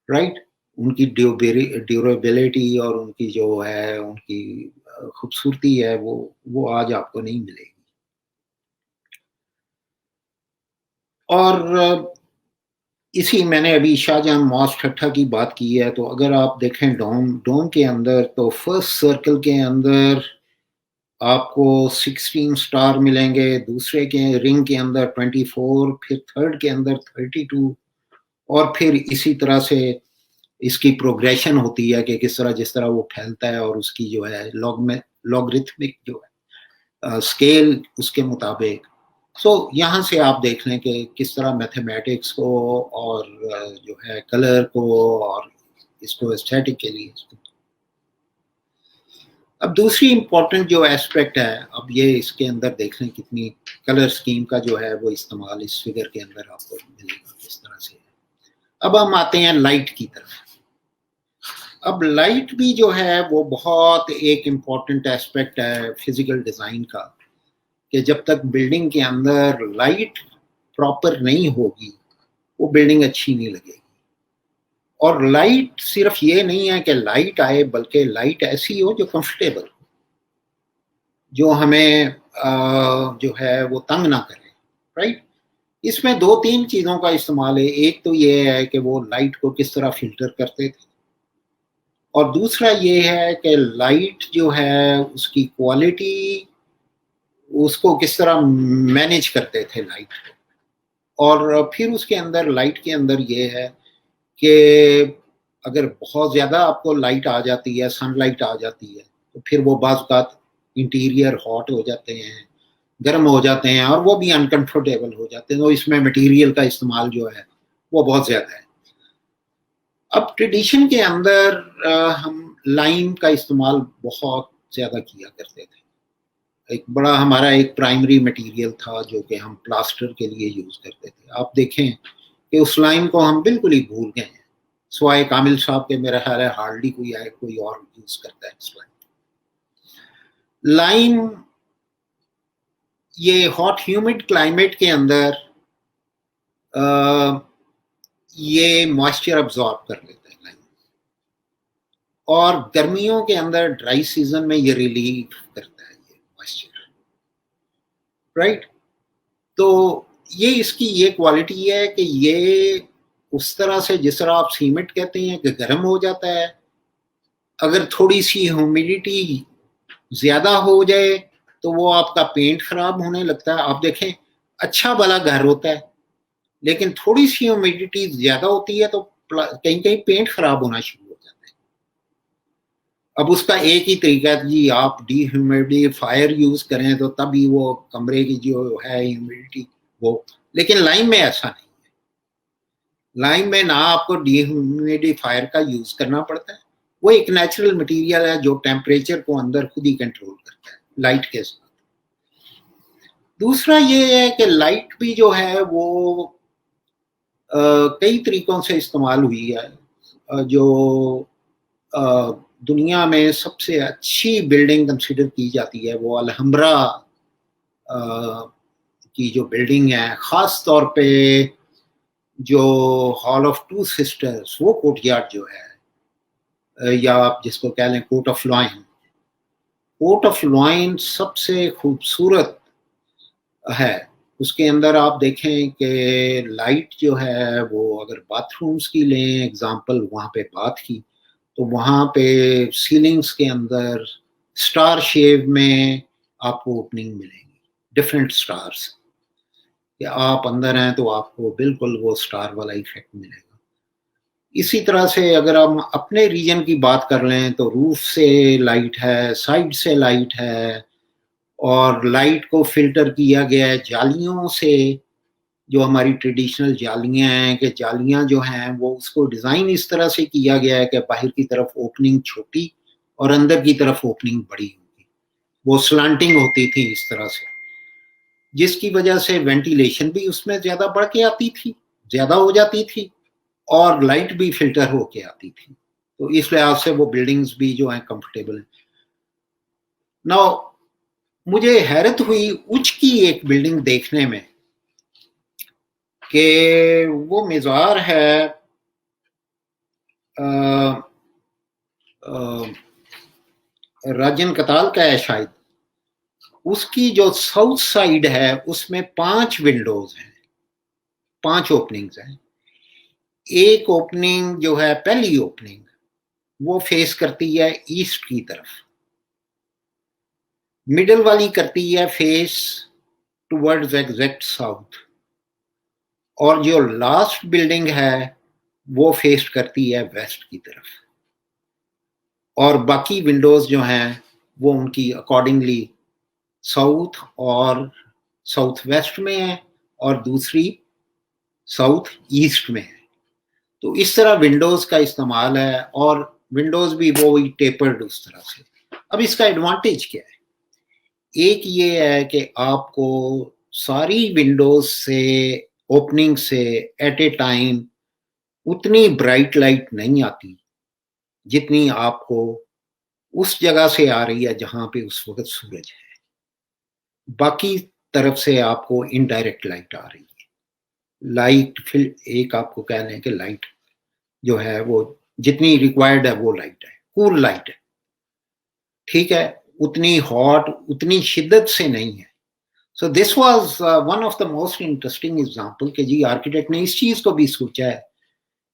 رائٹ. ان کی ڈیوریبلٹی اور ان کی جو ہے ان کی خوبصورتی ہے وہ آج آپ کو نہیں ملے گی. اور اسی میں نے ابھی شاہجہان ماسک ٹھٹھا کی بات کی ہے, تو اگر آپ دیکھیں ڈوم کے اندر, تو فرسٹ سرکل کے اندر آپ کو 16 سٹار ملیں گے, دوسرے کے رنگ کے اندر 24, پھر تھرڈ کے اندر 32, اور پھر اسی طرح سے اس کی پروگریشن ہوتی ہے کہ کس طرح جس طرح وہ پھیلتا ہے اور اس کی جو ہے لوگرتھمک جو ہے اسکیل اس کے مطابق. سو یہاں سے آپ دیکھ لیں کہ کس طرح میتھمیٹکس کو اور جو ہے کلر کو اور اس کو اسٹیٹک کے لیے. اب دوسری امپورٹنٹ جو ایسپیکٹ ہے, اب یہ اس کے اندر دیکھ لیں کتنی کلر اسکیم کا جو ہے وہ استعمال اس فگر کے اندر آپ کو ملے گا کس طرح سے. اب ہم آتے ہیں لائٹ کی طرف. اب لائٹ بھی جو ہے وہ بہت ایک امپورٹنٹ ایسپیکٹ ہے فزیکل ڈیزائن کا, کہ جب تک بلڈنگ کے اندر لائٹ پراپر نہیں ہوگی وہ بلڈنگ اچھی نہیں لگے گی. اور لائٹ صرف یہ نہیں ہے کہ لائٹ آئے، بلکہ لائٹ ایسی ہو جو کمفرٹیبل ہو، جو ہمیں جو ہے وہ تنگ نہ کرے. رائٹ. اس میں 2-3 چیزوں کا استعمال ہے. ایک تو یہ ہے کہ وہ لائٹ کو کس طرح فلٹر کرتے تھے، اور دوسرا یہ ہے کہ لائٹ جو ہے اس کی کوالٹی، اس کو کس طرح مینیج کرتے تھے لائٹ کو. اور پھر اس کے اندر لائٹ کے اندر یہ ہے کہ اگر بہت زیادہ آپ کو لائٹ آ جاتی ہے، سن لائٹ آ جاتی ہے، تو پھر وہ بعض اوقات انٹیریئر ہاٹ ہو جاتے ہیں، گرم ہو جاتے ہیں، اور وہ بھی انکمفرٹیبل ہو جاتے ہیں. تو اس میں مٹیریل کا استعمال جو ہے وہ بہت زیادہ ہے. اب ٹریڈیشن کے اندر ہم لائم کا استعمال بہت زیادہ کیا کرتے تھے. ایک بڑا ہمارا ایک پرائمری مٹیریل تھا جو کہ ہم پلاسٹر کے لیے یوز کرتے تھے. آپ دیکھیں کہ اس لائم کو ہم بالکل ہی بھول گئے ہیں، سوائے کامل صاحب کے میرا خیال ہے ہارڈلی کوئی اور یوز کرتا ہے اس لائم. یہ ہاٹ ہیومڈ کلائمیٹ کے اندر یہ موائسچر ابزارب کر لیتا ہے لائم، اور گرمیوں کے اندر ڈرائی سیزن میں یہ ریلیو کرتا ہے یہ موائسچر. رائٹ. تو یہ اس کی یہ کوالٹی ہے کہ یہ اس طرح سے جس طرح آپ سیمنٹ کہتے ہیں کہ گرم ہو جاتا ہے، اگر تھوڑی سی ہیومیڈیٹی زیادہ ہو جائے تو وہ آپ کا پینٹ خراب ہونے لگتا ہے. آپ دیکھیں اچھا بھلا گھر ہوتا ہے، لیکن تھوڑی سی ہیومیڈیٹی زیادہ ہوتی ہے تو کہیں کہیں پینٹ خراب ہونا شروع ہو جاتا ہے. اب اس کا ایک ہی طریقہ ہے جی آپ ڈی ہیومیڈیفائر یوز کریں تو تبھی وہ کمرے کی جو ہے ہیومیڈیٹی وہ، لیکن لائم میں ایسا نہیں ہے. لائم میں نہ آپ کو ڈی ہیومیڈیفائر کا یوز کرنا پڑتا ہے، وہ ایک نیچرل مٹیریل ہے جو ٹیمپریچر کو اندر خود ہی کنٹرول کرتا ہے لائٹ کے ساتھ. دوسرا یہ ہے کہ لائٹ بھی جو ہے وہ کئی طریقوں سے استعمال ہوئی ہے. جو دنیا میں سب سے اچھی بلڈنگ کنسیڈر کی جاتی ہے وہ الحمرا کی جو بلڈنگ ہے، خاص طور پہ جو ہال آف ٹو سسٹرز، وہ کوٹ یارڈ جو ہے، یا آپ جس کو کہہ لیں کوٹ آف لوائن. کوٹ آف لوائن سب سے خوبصورت ہے. اس کے اندر آپ دیکھیں کہ لائٹ جو ہے وہ اگر باتھ رومز کی لیں اگزامپل، وہاں پہ بات کی تو وہاں پہ سیلنگز کے اندر سٹار شیپ میں آپ کو اوپننگ ملیں گی، ڈفرینٹ سٹارز، کہ آپ اندر ہیں تو آپ کو بالکل وہ سٹار والا ایفیکٹ ملے گا. اسی طرح سے اگر ہم اپنے ریجن کی بات کر لیں تو روف سے لائٹ ہے، سائڈ سے لائٹ ہے، اور لائٹ کو فلٹر کیا گیا ہے جالیوں سے، جو ہماری ٹریڈیشنل جالیاں ہیں کہ جالیاں جو ہیں وہ اس کو ڈیزائن اس طرح سے کیا گیا ہے کہ باہر کی طرف اوپننگ چھوٹی اور اندر کی طرف اوپننگ بڑی ہوگی. وہ سلانٹنگ ہوتی تھی اس طرح سے، جس کی وجہ سے وینٹیلیشن بھی اس میں زیادہ بڑھ کے آتی تھی، زیادہ ہو جاتی تھی، اور لائٹ بھی فلٹر ہو کے آتی تھی. تو اس لحاظ سے وہ بلڈنگز بھی جو ہیں کمفرٹیبل ہیں. ناؤ مجھے حیرت ہوئی اچ کی ایک بلڈنگ دیکھنے میں کہ وہ مزار ہے راجن کتال کا ہے شاید. اس کی جو ساؤتھ سائڈ ہے اس میں 5 ونڈوز ہیں، 5 اوپننگز ہیں. ایک اوپننگ جو ہے پہلی اوپننگ وہ فیس کرتی ہے ایسٹ کی طرف، مڈل والی کرتی ہے فیس ٹورڈز ایگزیکٹ ساؤتھ، اور جو لاسٹ بلڈنگ ہے وہ فیس کرتی ہے ویسٹ کی طرف. اور باقی ونڈوز جو ہیں وہ ان کی اکارڈنگلی ساؤتھ اور ساؤتھ ویسٹ میں ہے، اور دوسری ساؤتھ ایسٹ میں ہے. تو اس طرح ونڈوز کا استعمال ہے، اور ونڈوز بھی وہی ٹیپرڈ اس طرح سے. اب اس کا ایڈوانٹیج کیا ہے؟ ایک یہ ہے کہ آپ کو ساری ونڈوز سے اوپننگ سے ایٹ اے ٹائم اتنی برائٹ لائٹ نہیں آتی جتنی آپ کو اس جگہ سے آ رہی ہے جہاں پہ اس وقت سورج ہے. باقی طرف سے آپ کو انڈائریکٹ لائٹ آ رہی ہے. لائٹ پھر ایک آپ کو کہہ لیں کہ لائٹ جو ہے وہ جتنی ریکوائرڈ ہے وہ لائٹ ہے، کول لائٹ ہے، ٹھیک ہے، اتنی ہاٹ اتنی شدت سے نہیں ہے. So this was one of the most interesting example کہ جی آرکیٹیکٹ نے اس چیز کو بھی سوچا ہے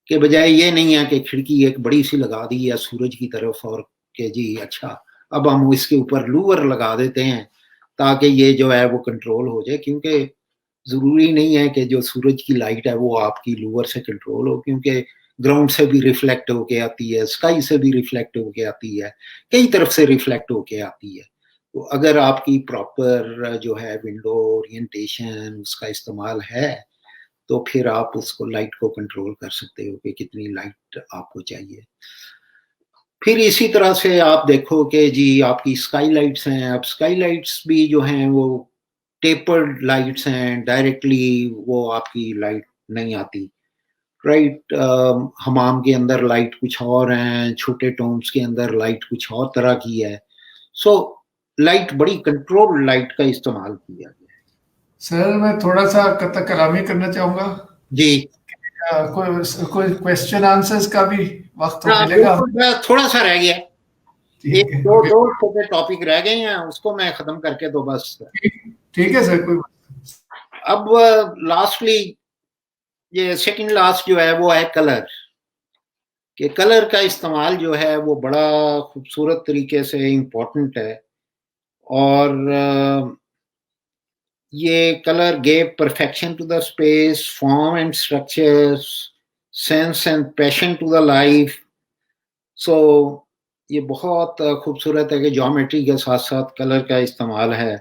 کہ بجائے یہ نہیں ہے کہ کھڑکی ایک بڑی سی لگا دی ہے سورج کی طرف اور کہ جی اچھا اب ہم اس کے اوپر لوور لگا دیتے ہیں تاکہ یہ جو ہے وہ کنٹرول ہو جائے، کیونکہ ضروری نہیں ہے کہ جو سورج کی لائٹ ہے وہ آپ کی لوور سے کنٹرول ہو، کیونکہ گراؤنڈ سے بھی ریفلیکٹ ہو کے آتی ہے، اسکائی سے بھی ریفلیکٹ ہو کے آتی ہے، کئی طرف سے ریفلیکٹ ہو کے آتی ہے. تو اگر آپ کی پراپر جو ہے ونڈو اورینٹیشن اس کا استعمال ہے تو پھر آپ اس کو لائٹ کو کنٹرول کر سکتے ہو کہ کتنی لائٹ آپ کو چاہیے. پھر اسی طرح سے آپ دیکھو کہ جی آپ کی اسکائی لائٹس ہیں، اب اسکائی لائٹس بھی جو ہیں وہ ٹیپرڈ لائٹس ہیں، ڈائریکٹلی وہ آپ کی لائٹ نہیں آتی، رائٹ. حمام کے اندر لائٹ کچھ اور ہیں، چھوٹے ٹومس کے اندر لائٹ کچھ اور طرح کی ہے. سو لائٹ بڑی کنٹرول لائٹ کا استعمال کیا گیا. سر میں تھوڑا سا قطع کلامی کرنا چاہوں گا. جی کوئی کوشچن آنسرز کا بھی وقت تو ہاں ملے گا؟ بالکل، تھوڑا سا رہ گیا، ایک ٹھیک ہے، دو اوکے، دو چھوٹے ٹاپک رہ گئے ہیں، اس کو میں ختم کر کے تو بس. ٹھیک ہے سر، کوئی اب لاسٹلی یہ سیکنڈ لاسٹ جو ہے وہ ہے کلر، کہ کلر کا استعمال جو ہے وہ بڑا خوبصورت طریقے سے امپورٹنٹ ہے. اور یہ colour give perfection to the space, form and structure, sense and passion to the life. So یہ بہت خوبصورت ہے کہ جیومیٹری کے ساتھ ساتھ کلر کا استعمال ہے.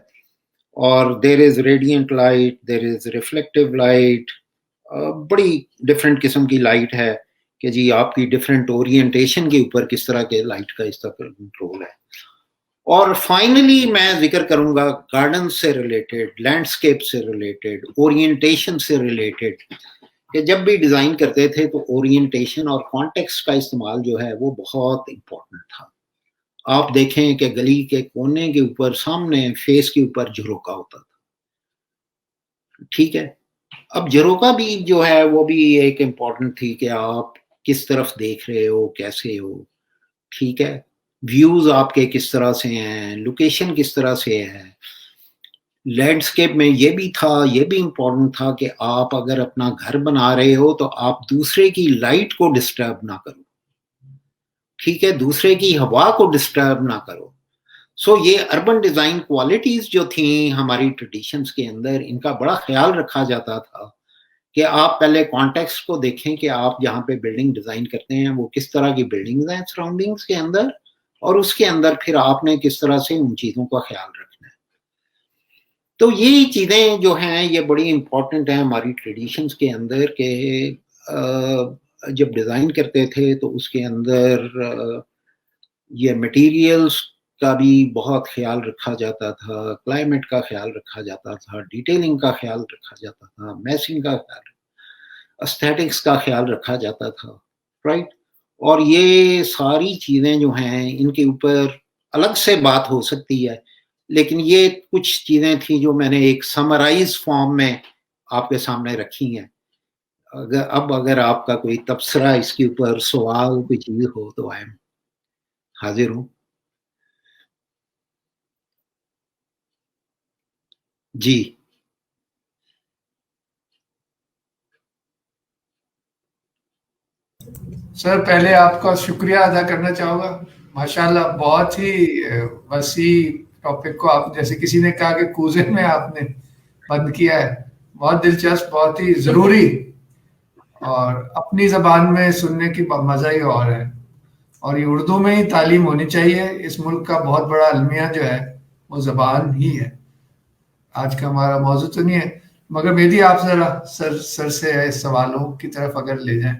اور دیر از ریڈینٹ لائٹ، دیر از ریفلیکٹیو لائٹ، بڑی ڈفرینٹ قسم کی لائٹ ہے کہ جی آپ کی ڈفرینٹ اورینٹیشن کے اوپر کس طرح کے لائٹ کا اس طرح کنٹرول ہے. اور فائنلی میں ذکر کروں گا گارڈن سے ریلیٹڈ، لینڈسکیپ سے ریلیٹڈ، اورینٹیشن سے ریلیٹڈ، کہ جب بھی ڈیزائن کرتے تھے تو اورینٹیشن اور کانٹیکسٹ کا استعمال جو ہے وہ بہت امپورٹنٹ تھا. آپ دیکھیں کہ گلی کے کونے کے اوپر سامنے فیس کے اوپر جھروکا ہوتا تھا، ٹھیک ہے. اب جھروکا بھی جو ہے وہ بھی ایک امپورٹنٹ تھی کہ آپ کس طرف دیکھ رہے ہو، کیسے ہو، ٹھیک ہے، ویوز آپ کے کس طرح سے ہیں، لوکیشن کس طرح سے ہے. لینڈسکیپ میں یہ بھی تھا، یہ بھی امپورٹنٹ تھا کہ آپ اگر اپنا گھر بنا رہے ہو تو آپ دوسرے کی لائٹ کو ڈسٹرب نہ کرو، ٹھیک ہے، دوسرے کی ہوا کو ڈسٹرب نہ کرو. سو یہ اربن ڈیزائن کوالٹیز جو تھیں ہماری ٹریڈیشنز کے اندر، ان کا بڑا خیال رکھا جاتا تھا کہ آپ پہلے کانٹیکسٹ کو دیکھیں کہ آپ جہاں پہ بلڈنگ ڈیزائن کرتے ہیں وہ کس طرح کی بلڈنگز ہیں سراؤنڈنگز کے اندر، اور اس کے اندر پھر آپ نے کس طرح سے ان چیزوں کا خیال رکھنا ہے. تو یہ چیزیں جو ہیں یہ بڑی امپورٹنٹ ہیں ہماری ٹریڈیشنز کے اندر کہ جب ڈیزائن کرتے تھے تو اس کے اندر یہ مٹیریلز کا بھی بہت خیال رکھا جاتا تھا، کلائمیٹ کا خیال رکھا جاتا تھا، ڈیٹیلنگ کا خیال رکھا جاتا تھا، میسنگ کا خیال، اسٹیٹکس کا خیال رکھا جاتا تھا، رائٹ. اور یہ ساری چیزیں جو ہیں ان کے اوپر الگ سے بات ہو سکتی ہے، لیکن یہ کچھ چیزیں تھیں جو میں نے ایک سمرائز فارم میں آپ کے سامنے رکھی ہیں. اگر آپ کا کوئی تبصرہ اس کے اوپر سوال کوئی چیز ہو تو آئے حاضر ہوں. جی سر پہلے آپ کا شکریہ ادا کرنا چاہوں گا. ماشاءاللہ بہت ہی وسیع ٹاپک کو آپ، جیسے کسی نے کہا کہ کوزے میں آپ نے بند کیا ہے، بہت دلچسپ، بہت ہی ضروری، اور اپنی زبان میں سننے کی مزہ ہی اور ہے. اور یہ اردو میں ہی تعلیم ہونی چاہیے. اس ملک کا بہت بڑا المیہ جو ہے وہ زبان ہی ہے. آج کا ہمارا موضوع تو نہیں ہے، مگر میری آپ ذرا سر سے سوالوں کی طرف اگر لے جائیں.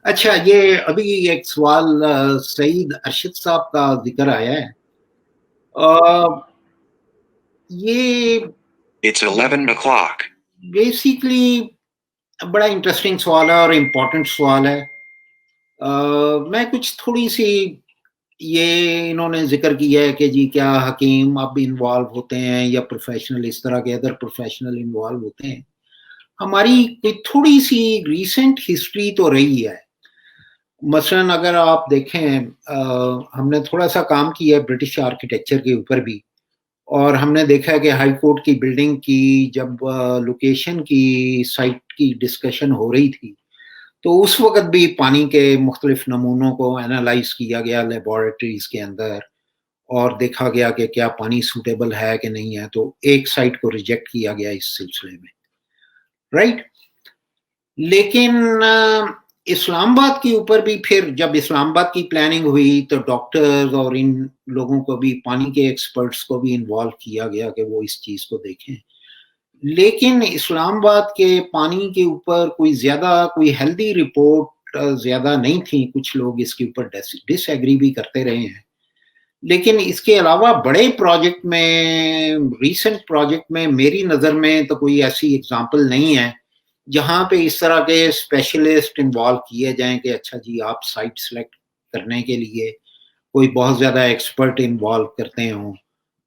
اچھا، یہ ابھی ایک سوال سعید ارشد صاحب کا ذکر آیا ہے. یہ It's 11 o'clock. بیسیکلی بڑا انٹرسٹنگ سوال ہے اور امپورٹنٹ سوال ہے. میں کچھ تھوڑی سی یہ انہوں نے ذکر کیا ہے کہ جی کیا حکیم اب انوالو ہوتے ہیں یا پروفیشنل اس طرح کے ادر پروفیشنل انوالو ہوتے ہیں. ہماری کوئی تھوڑی سی ریسنٹ ہسٹری تو رہی ہے. مثلاً اگر آپ دیکھیں ہم نے تھوڑا سا کام کیا ہے برٹش آرکیٹیکچر کے اوپر بھی, اور ہم نے دیکھا کہ ہائی کورٹ کی بلڈنگ کی جب لوکیشن کی سائٹ کی ڈسکشن ہو رہی تھی تو اس وقت بھی پانی کے مختلف نمونوں کو انالائز کیا گیا لیبارٹریز کے اندر, اور دیکھا گیا کہ کیا پانی سوٹیبل ہے کہ نہیں ہے, تو ایک سائٹ کو ریجیکٹ کیا گیا اس سلسلے میں, رائٹ. لیکن اسلام آباد کے اوپر بھی پھر جب اسلام آباد کی پلاننگ ہوئی تو ڈاکٹرز اور ان لوگوں کو بھی, پانی کے ایکسپرٹس کو بھی انوالو کیا گیا کہ وہ اس چیز کو دیکھیں. لیکن اسلام آباد کے پانی کے اوپر کوئی ہیلدی رپورٹ زیادہ نہیں تھی. کچھ لوگ اس کے اوپر ڈس ایگری بھی کرتے رہے ہیں, لیکن اس کے علاوہ بڑے پروجیکٹ میں, ریسنٹ پروجیکٹ میں میری نظر میں تو کوئی ایسی اگزامپل نہیں ہے جہاں پہ اس طرح کے اسپیشلسٹ انوالو کیے جائیں کہ اچھا جی آپ سائٹ سلیکٹ کرنے کے لیے کوئی بہت زیادہ ایکسپرٹ انوالو کرتے ہوں.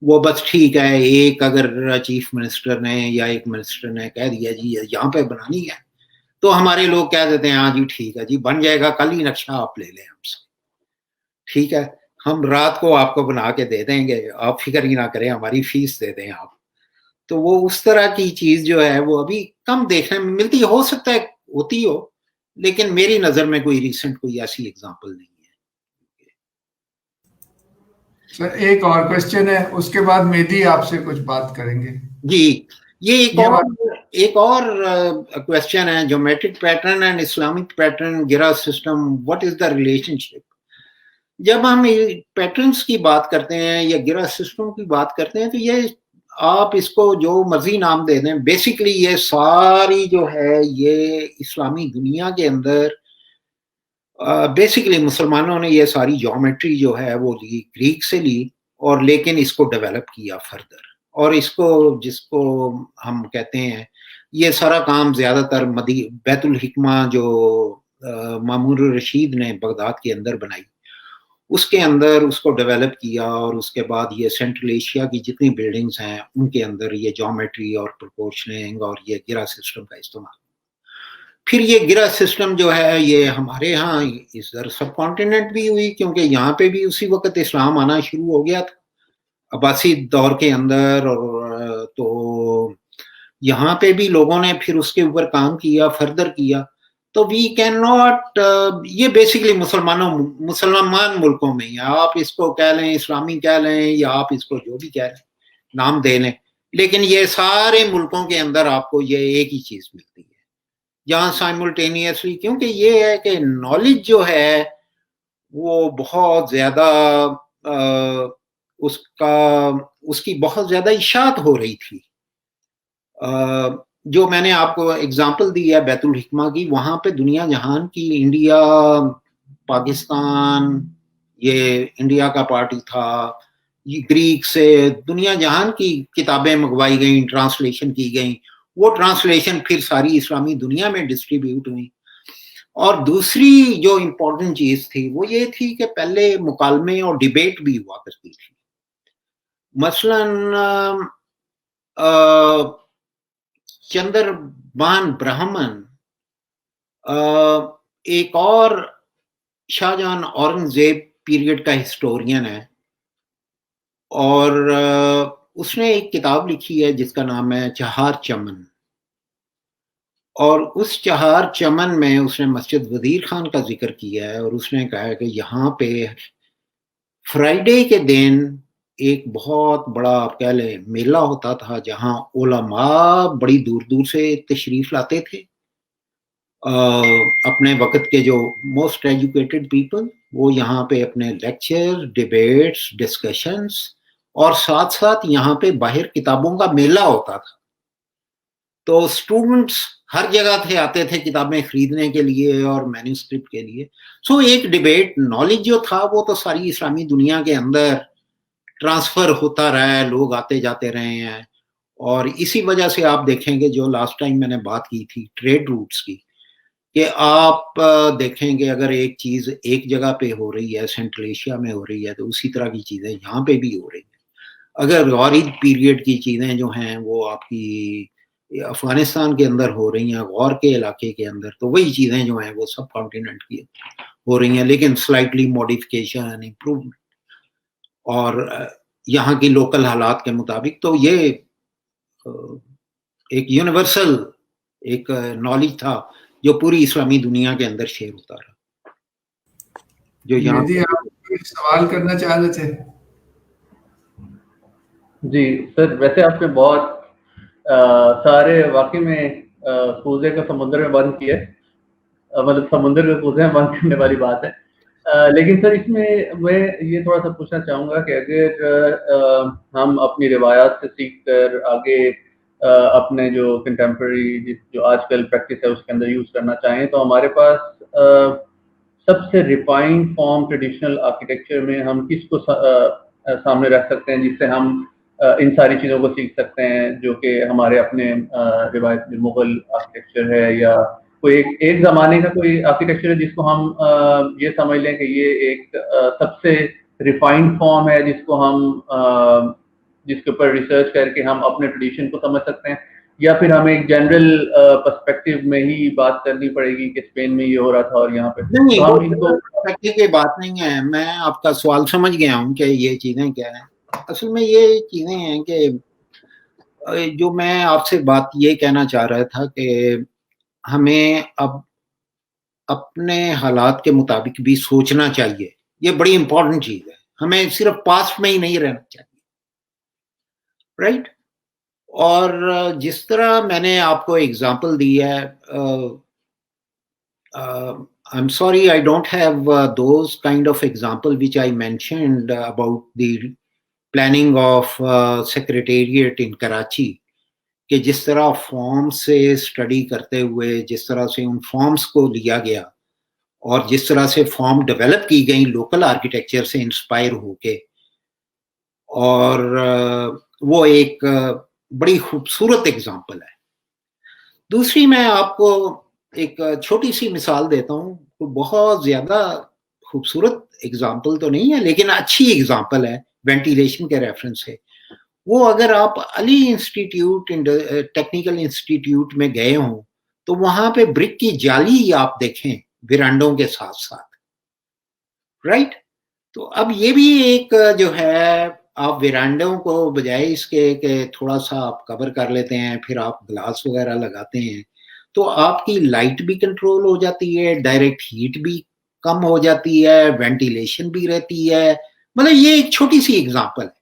وہ بس ٹھیک ہے, ایک اگر چیف منسٹر نے یا ایک منسٹر نے کہہ دیا جی یہاں پہ بنانی ہے تو ہمارے لوگ کہہ دیتے ہیں ہاں جی ٹھیک ہے جی بن جائے گا, کل ہی نقشہ آپ لے لیں ہم سے, ٹھیک ہے ہم رات کو آپ کو بنا کے دے دیں گے, آپ فکر ہی نہ کریں, ہماری فیس دے دیں آپ. تو وہ اس طرح کی چیز جو ہے وہ ابھی کم دیکھنے میں ملتی, ہو سکتا ہے ہوتی ہو, لیکن میری نظر میں کوئی ریسنٹ کوئی ایسی ایگزامپل نہیں ہے. سر ایک اور کوشچن ہے, اس کے بعد مہدی آپ سے کچھ بات کریں گے. جی, یہ ایک اور کوشچن ہے, geometric pattern and Islamic pattern گرا system, what is the relationship. جب ہم پیٹرنس کی بات کرتے ہیں یا گرا سسٹم کی بات کرتے ہیں تو یہ آپ اس کو جو مرضی نام دے دیں, بیسیکلی یہ ساری جو ہے یہ اسلامی دنیا کے اندر بیسیکلی مسلمانوں نے یہ ساری جیومیٹری جو ہے وہ لی, گریک سے لی, اور لیکن اس کو ڈیولپ کیا فردر, اور اس کو جس کو ہم کہتے ہیں یہ سارا کام زیادہ تر بیت الحکمہ جو مامون الرشید نے بغداد کے اندر بنائی اس کے اندر اس کو ڈیولپ کیا, اور اس کے بعد یہ سینٹرل ایشیا کی جتنی بلڈنگز ہیں ان کے اندر یہ جیومیٹری اور پروپورشننگ اور یہ گرا سسٹم کا استعمال. پھر یہ گرا سسٹم جو ہے یہ ہمارے ہاں ادھر سب کانٹیننٹ بھی ہوئی, کیونکہ یہاں پہ بھی اسی وقت اسلام آنا شروع ہو گیا تھا عباسی دور کے اندر, اور تو یہاں پہ بھی لوگوں نے پھر اس کے اوپر کام کیا, فردر کیا. تو وی کین ناٹ, یہ بیسیکلی مسلمان ملکوں میں ہی, آپ اس کو کہہ لیں اسلامی کہہ لیں یا آپ اس کو جو بھی کہہ لیں نام دے لیں, لیکن یہ سارے ملکوں کے اندر آپ کو یہ ایک ہی چیز ملتی ہے جہاں سائملٹینیسلی, کیونکہ یہ ہے کہ نالج جو ہے وہ بہت زیادہ اس کی بہت زیادہ اشاعت ہو رہی تھی. جو میں نے آپ کو اگزامپل دی ہے بیت الحکمہ کی, وہاں پہ دنیا جہان کی, انڈیا, پاکستان, یہ انڈیا کا پارٹی تھا, یہ گریک سے دنیا جہان کی کتابیں منگوائی گئیں, ٹرانسلیشن کی گئیں, وہ ٹرانسلیشن پھر ساری اسلامی دنیا میں ڈسٹریبیوٹ ہوئی. اور دوسری جو امپورٹنٹ چیز تھی وہ یہ تھی کہ پہلے مکالمے اور ڈیبیٹ بھی ہوا کرتی تھی. مثلاً چندر بان برہمن ایک اور شاہجہاں اورنگزیب پیریڈ کا ہسٹورین ہے, اور اس نے ایک کتاب لکھی ہے جس کا نام ہے چہار چمن, اور اس چہار چمن میں اس نے مسجد وزیر خان کا ذکر کیا ہے, اور اس نے کہا ہے کہ یہاں پہ فرائیڈے کے دن ایک بہت بڑا آپ کہہ لیں میلہ ہوتا تھا جہاں علماء بڑی دور دور سے تشریف لاتے تھے, اپنے وقت کے جو موسٹ ایجوکیٹڈ پیپل وہ یہاں پہ اپنے لیکچر, ڈیبیٹس, ڈسکشنز, اور ساتھ ساتھ یہاں پہ باہر کتابوں کا میلہ ہوتا تھا. تو اسٹوڈنٹس ہر جگہ سے آتے تھے کتابیں خریدنے کے لیے اور مینوسکرپٹ کے لیے. سو ایک ڈیبیٹ نالج جو تھا وہ تو ساری اسلامی دنیا کے اندر ٹرانسفر ہوتا رہا ہے, لوگ آتے جاتے رہے ہیں, اور اسی وجہ سے آپ دیکھیں گے جو لاسٹ ٹائم میں نے بات کی تھی ٹریڈ روٹس کی, کہ آپ دیکھیں گے اگر ایک چیز ایک جگہ پہ ہو رہی ہے, سینٹرل ایشیا میں ہو رہی ہے, تو اسی طرح کی چیزیں یہاں پہ بھی ہو رہی ہیں. اگر غورید پیریڈ کی چیزیں جو ہیں وہ آپ کی افغانستان کے اندر ہو رہی ہیں, غور کے علاقے کے اندر, تو وہی چیزیں جو ہیں وہ سب کانٹیننٹ کی ہو رہی ہیں, لیکن سلائٹلی موڈیفکیشن اینڈ امپروومنٹ اور یہاں کی لوکل حالات کے مطابق. تو یہ ایک یونیورسل ایک نالج تھا جو پوری اسلامی دنیا کے اندر شیئر ہوتا رہا. جو یہاں آپ کوئی سوال کرنا چاہ رہے تھے؟ جی سر, ویسے آپ نے بہت سارے واقعی میں کوزے کا سمندر میں بند کیا ہے, مطلب سمندر میں کوزے میں بند کرنے والی بات ہے. لیکن سر اس میں یہ تھوڑا سا پوچھنا چاہوں گا کہ اگر ہم اپنی روایات سے سیکھ کر آگے اپنے جو کنٹمپرری جو آج کل پریکٹس ہے اس کے اندر یوز کرنا چاہیں, تو ہمارے پاس سب سے ریفائنڈ فارم ٹریڈیشنل آرکیٹیکچر میں ہم کس کو سامنے رکھ سکتے ہیں جس سے ہم ان ساری چیزوں کو سیکھ سکتے ہیں جو کہ ہمارے اپنے روایت مغل آرکیٹیکچر ہے, یا کوئی ایک زمانے کا کوئی آرکیٹیکچر ہے جس کو ہم یہ سمجھ لیں کہ یہ ایک سب سے ریفائنڈ فارم ہے جس کو ہم جس کے اوپر ریسرچ کر کے ہم اپنے ٹریڈیشن کو سمجھ سکتے ہیں, یا پھر ہمیں ایک جنرل پرسپیکٹو میں ہی بات کرنی پڑے گی کہ اسپین میں یہ ہو رہا تھا اور یہاں پہ؟ نہیں, کوئی بات نہیں ہے. میں آپ کا سوال سمجھ گیا ہوں کہ یہ چیزیں کیا ہیں. اصل میں یہ چیزیں ہیں کہ جو میں آپ سے بات یہ کہنا چاہ رہا تھا کہ ہمیں اب اپنے حالات کے مطابق بھی سوچنا چاہیے. یہ بڑی امپورٹنٹ چیز ہے. ہمیں صرف پاسٹ میں ہی نہیں رہنا چاہیے, رائٹ. اور جس طرح میں نے آپ کو ایگزامپل دی ہے, I'm sorry I don't have those kind of example which I mentioned about the planning of secretariat in Karachi, کہ جس طرح فارم سے اسٹڈی کرتے ہوئے جس طرح سے ان فارمز کو لیا گیا اور جس طرح سے فارم ڈیولپ کی گئی لوکل آرکیٹیکچر سے انسپائر ہو کے, اور وہ ایک بڑی خوبصورت ایگزامپل ہے. دوسری میں آپ کو ایک چھوٹی سی مثال دیتا ہوں, بہت زیادہ خوبصورت ایگزامپل تو نہیں ہے لیکن اچھی ایگزامپل ہے وینٹیلیشن کے ریفرنس سے. وہ اگر آپ علی انسٹیٹیوٹ ٹیکنیکل انسٹیٹیوٹ میں گئے ہوں تو وہاں پہ برک کی جالی آپ دیکھیں ویرانڈوں کے ساتھ ساتھ, رائٹ. تو اب یہ بھی ایک جو ہے, آپ ویرانڈوں کو بجائے اس کے کہ تھوڑا سا آپ کور کر لیتے ہیں پھر آپ گلاس وغیرہ لگاتے ہیں تو آپ کی لائٹ بھی کنٹرول ہو جاتی ہے, ڈائریکٹ ہیٹ بھی کم ہو جاتی ہے, وینٹیلیشن بھی رہتی ہے. مطلب یہ ایک چھوٹی سی ایگزامپل ہے.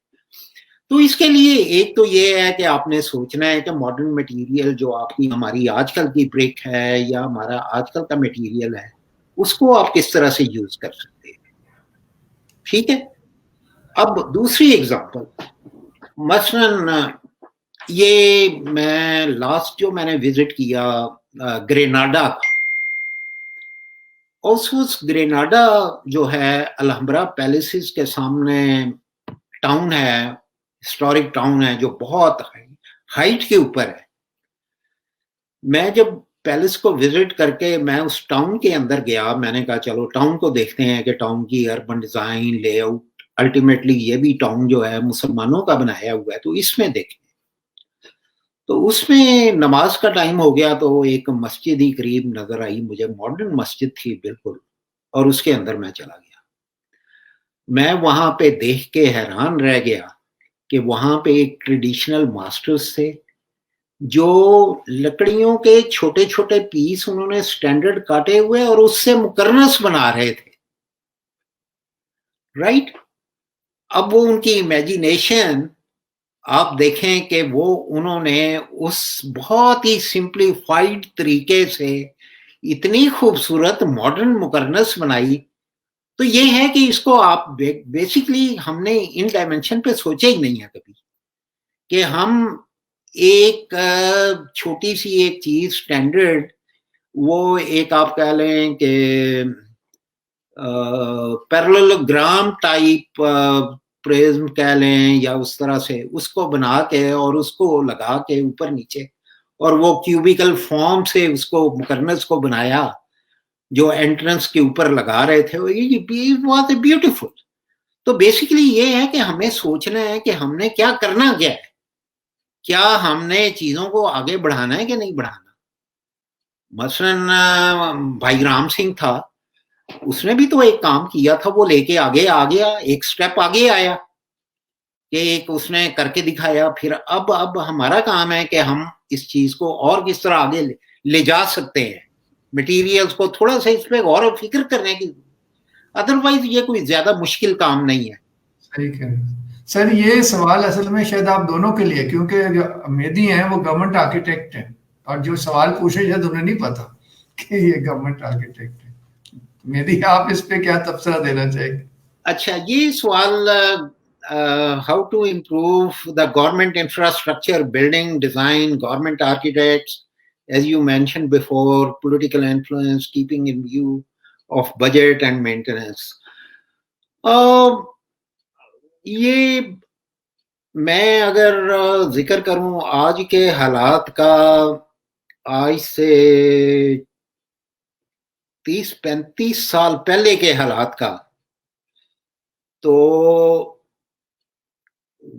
تو اس کے لیے ایک تو یہ ہے کہ آپ نے سوچنا ہے کہ ماڈرن مٹیریل جو آپ کی ہماری آج کل کی برک ہے یا ہمارا آج کل کا مٹیریل ہے اس کو آپ کس طرح سے یوز کر سکتے ہیں, ٹھیک ہے. اب دوسری ایگزامپل, مثلاً یہ میں لاسٹ جو میں نے وزٹ کیا گریناڈا کا, اس گریناڈا جو ہے الحمرا پیلیسز کے سامنے ٹاؤن ہے, ہسٹورک ٹاؤن ہے جو بہت ہائٹ کے اوپر ہے. میں جب پیلس کو وزٹ کر کے میں اس ٹاؤن کے اندر گیا, میں نے کہا چلو ٹاؤن کو دیکھتے ہیں کہ ٹاؤن کی urban design lay out, ultimately یہ بھی ٹاؤن جو ہے مسلمانوں کا بنایا ہوا ہے تو اس میں دیکھیں. تو اس میں نماز کا ٹائم ہو گیا تو ایک مسجد ہی قریب نظر آئی مجھے, ماڈرن مسجد تھی بالکل, اور اس کے اندر میں چلا گیا. میں وہاں پہ دیکھ کے حیران رہ گیا کہ وہاں پہ ایک ٹریڈیشنل ماسٹرز تھے جو لکڑیوں کے چھوٹے چھوٹے پیس انہوں نے سٹینڈرڈ کاٹے ہوئے اور اس سے مقرنس بنا رہے تھے, رائٹ. اب وہ ان کی امیجینیشن آپ دیکھیں کہ وہ انہوں نے اس بہت ہی سمپلیفائڈ طریقے سے اتنی خوبصورت ماڈرن مقرنس بنائی. تو یہ ہے کہ اس کو آپ بیسیکلی ہم نے ان ڈائمنشن پہ سوچا ہی نہیں ہے کبھی کہ ہم ایک چھوٹی سی ایک چیز سٹینڈرڈ, وہ ایک آپ کہہ لیں کہ پیرالوگرام ٹائپ پریزم کہہ لیں یا اس طرح سے اس کو بنا کے اور اس کو لگا کے اوپر نیچے, اور وہ کیوبیکل فارم سے اس کو مقرنس کو بنایا جو انٹرنس کے اوپر لگا رہے تھے. Was a beautiful. تو بیسیکلی یہ ہے کہ ہمیں سوچنا ہے کہ ہم نے کیا کرنا کیا ہے, کیا ہم نے چیزوں کو آگے بڑھانا ہے کہ نہیں بڑھانا؟ مثلاً بھائی رام سنگھ تھا, اس نے بھی تو ایک کام کیا تھا, وہ لے کے آگے آ گیا, ایک سٹیپ آگے آیا کہ ایک اس نے کر کے دکھایا. پھر اب ہمارا کام ہے کہ ہم اس چیز کو اور کس طرح آگے لے جا سکتے ہیں, مٹیریلز کو تھوڑا سا اس پہ غور و فکر کرنے کی. ادروائز یہ کوئی زیادہ مشکل کام نہیں ہے. صحیح کہہ رہے ہیں سر. یہ سوال اصل میں شاید آپ دونوں کے لیے, کیونکہ جو مہدی ہیں وہ گورنمنٹ آرکیٹیکٹ ہیں, اور جو سوال پوچھے شاید انہیں نہیں پتا کہ یہ گورنمنٹ آرکیٹیکٹ ہے. مہدی, آپ اس پہ کیا تبصرہ دینا چاہیں گے؟ اچھا, یہ سوال how to improve the government infrastructure, building, design, government architects, as you mentioned before, political influence, keeping in view of budget and maintenance. یہ میں اگر ذکر کروں آج کے حالات کا, آج سے 30-35 سال پہلے کے حالات کا, تو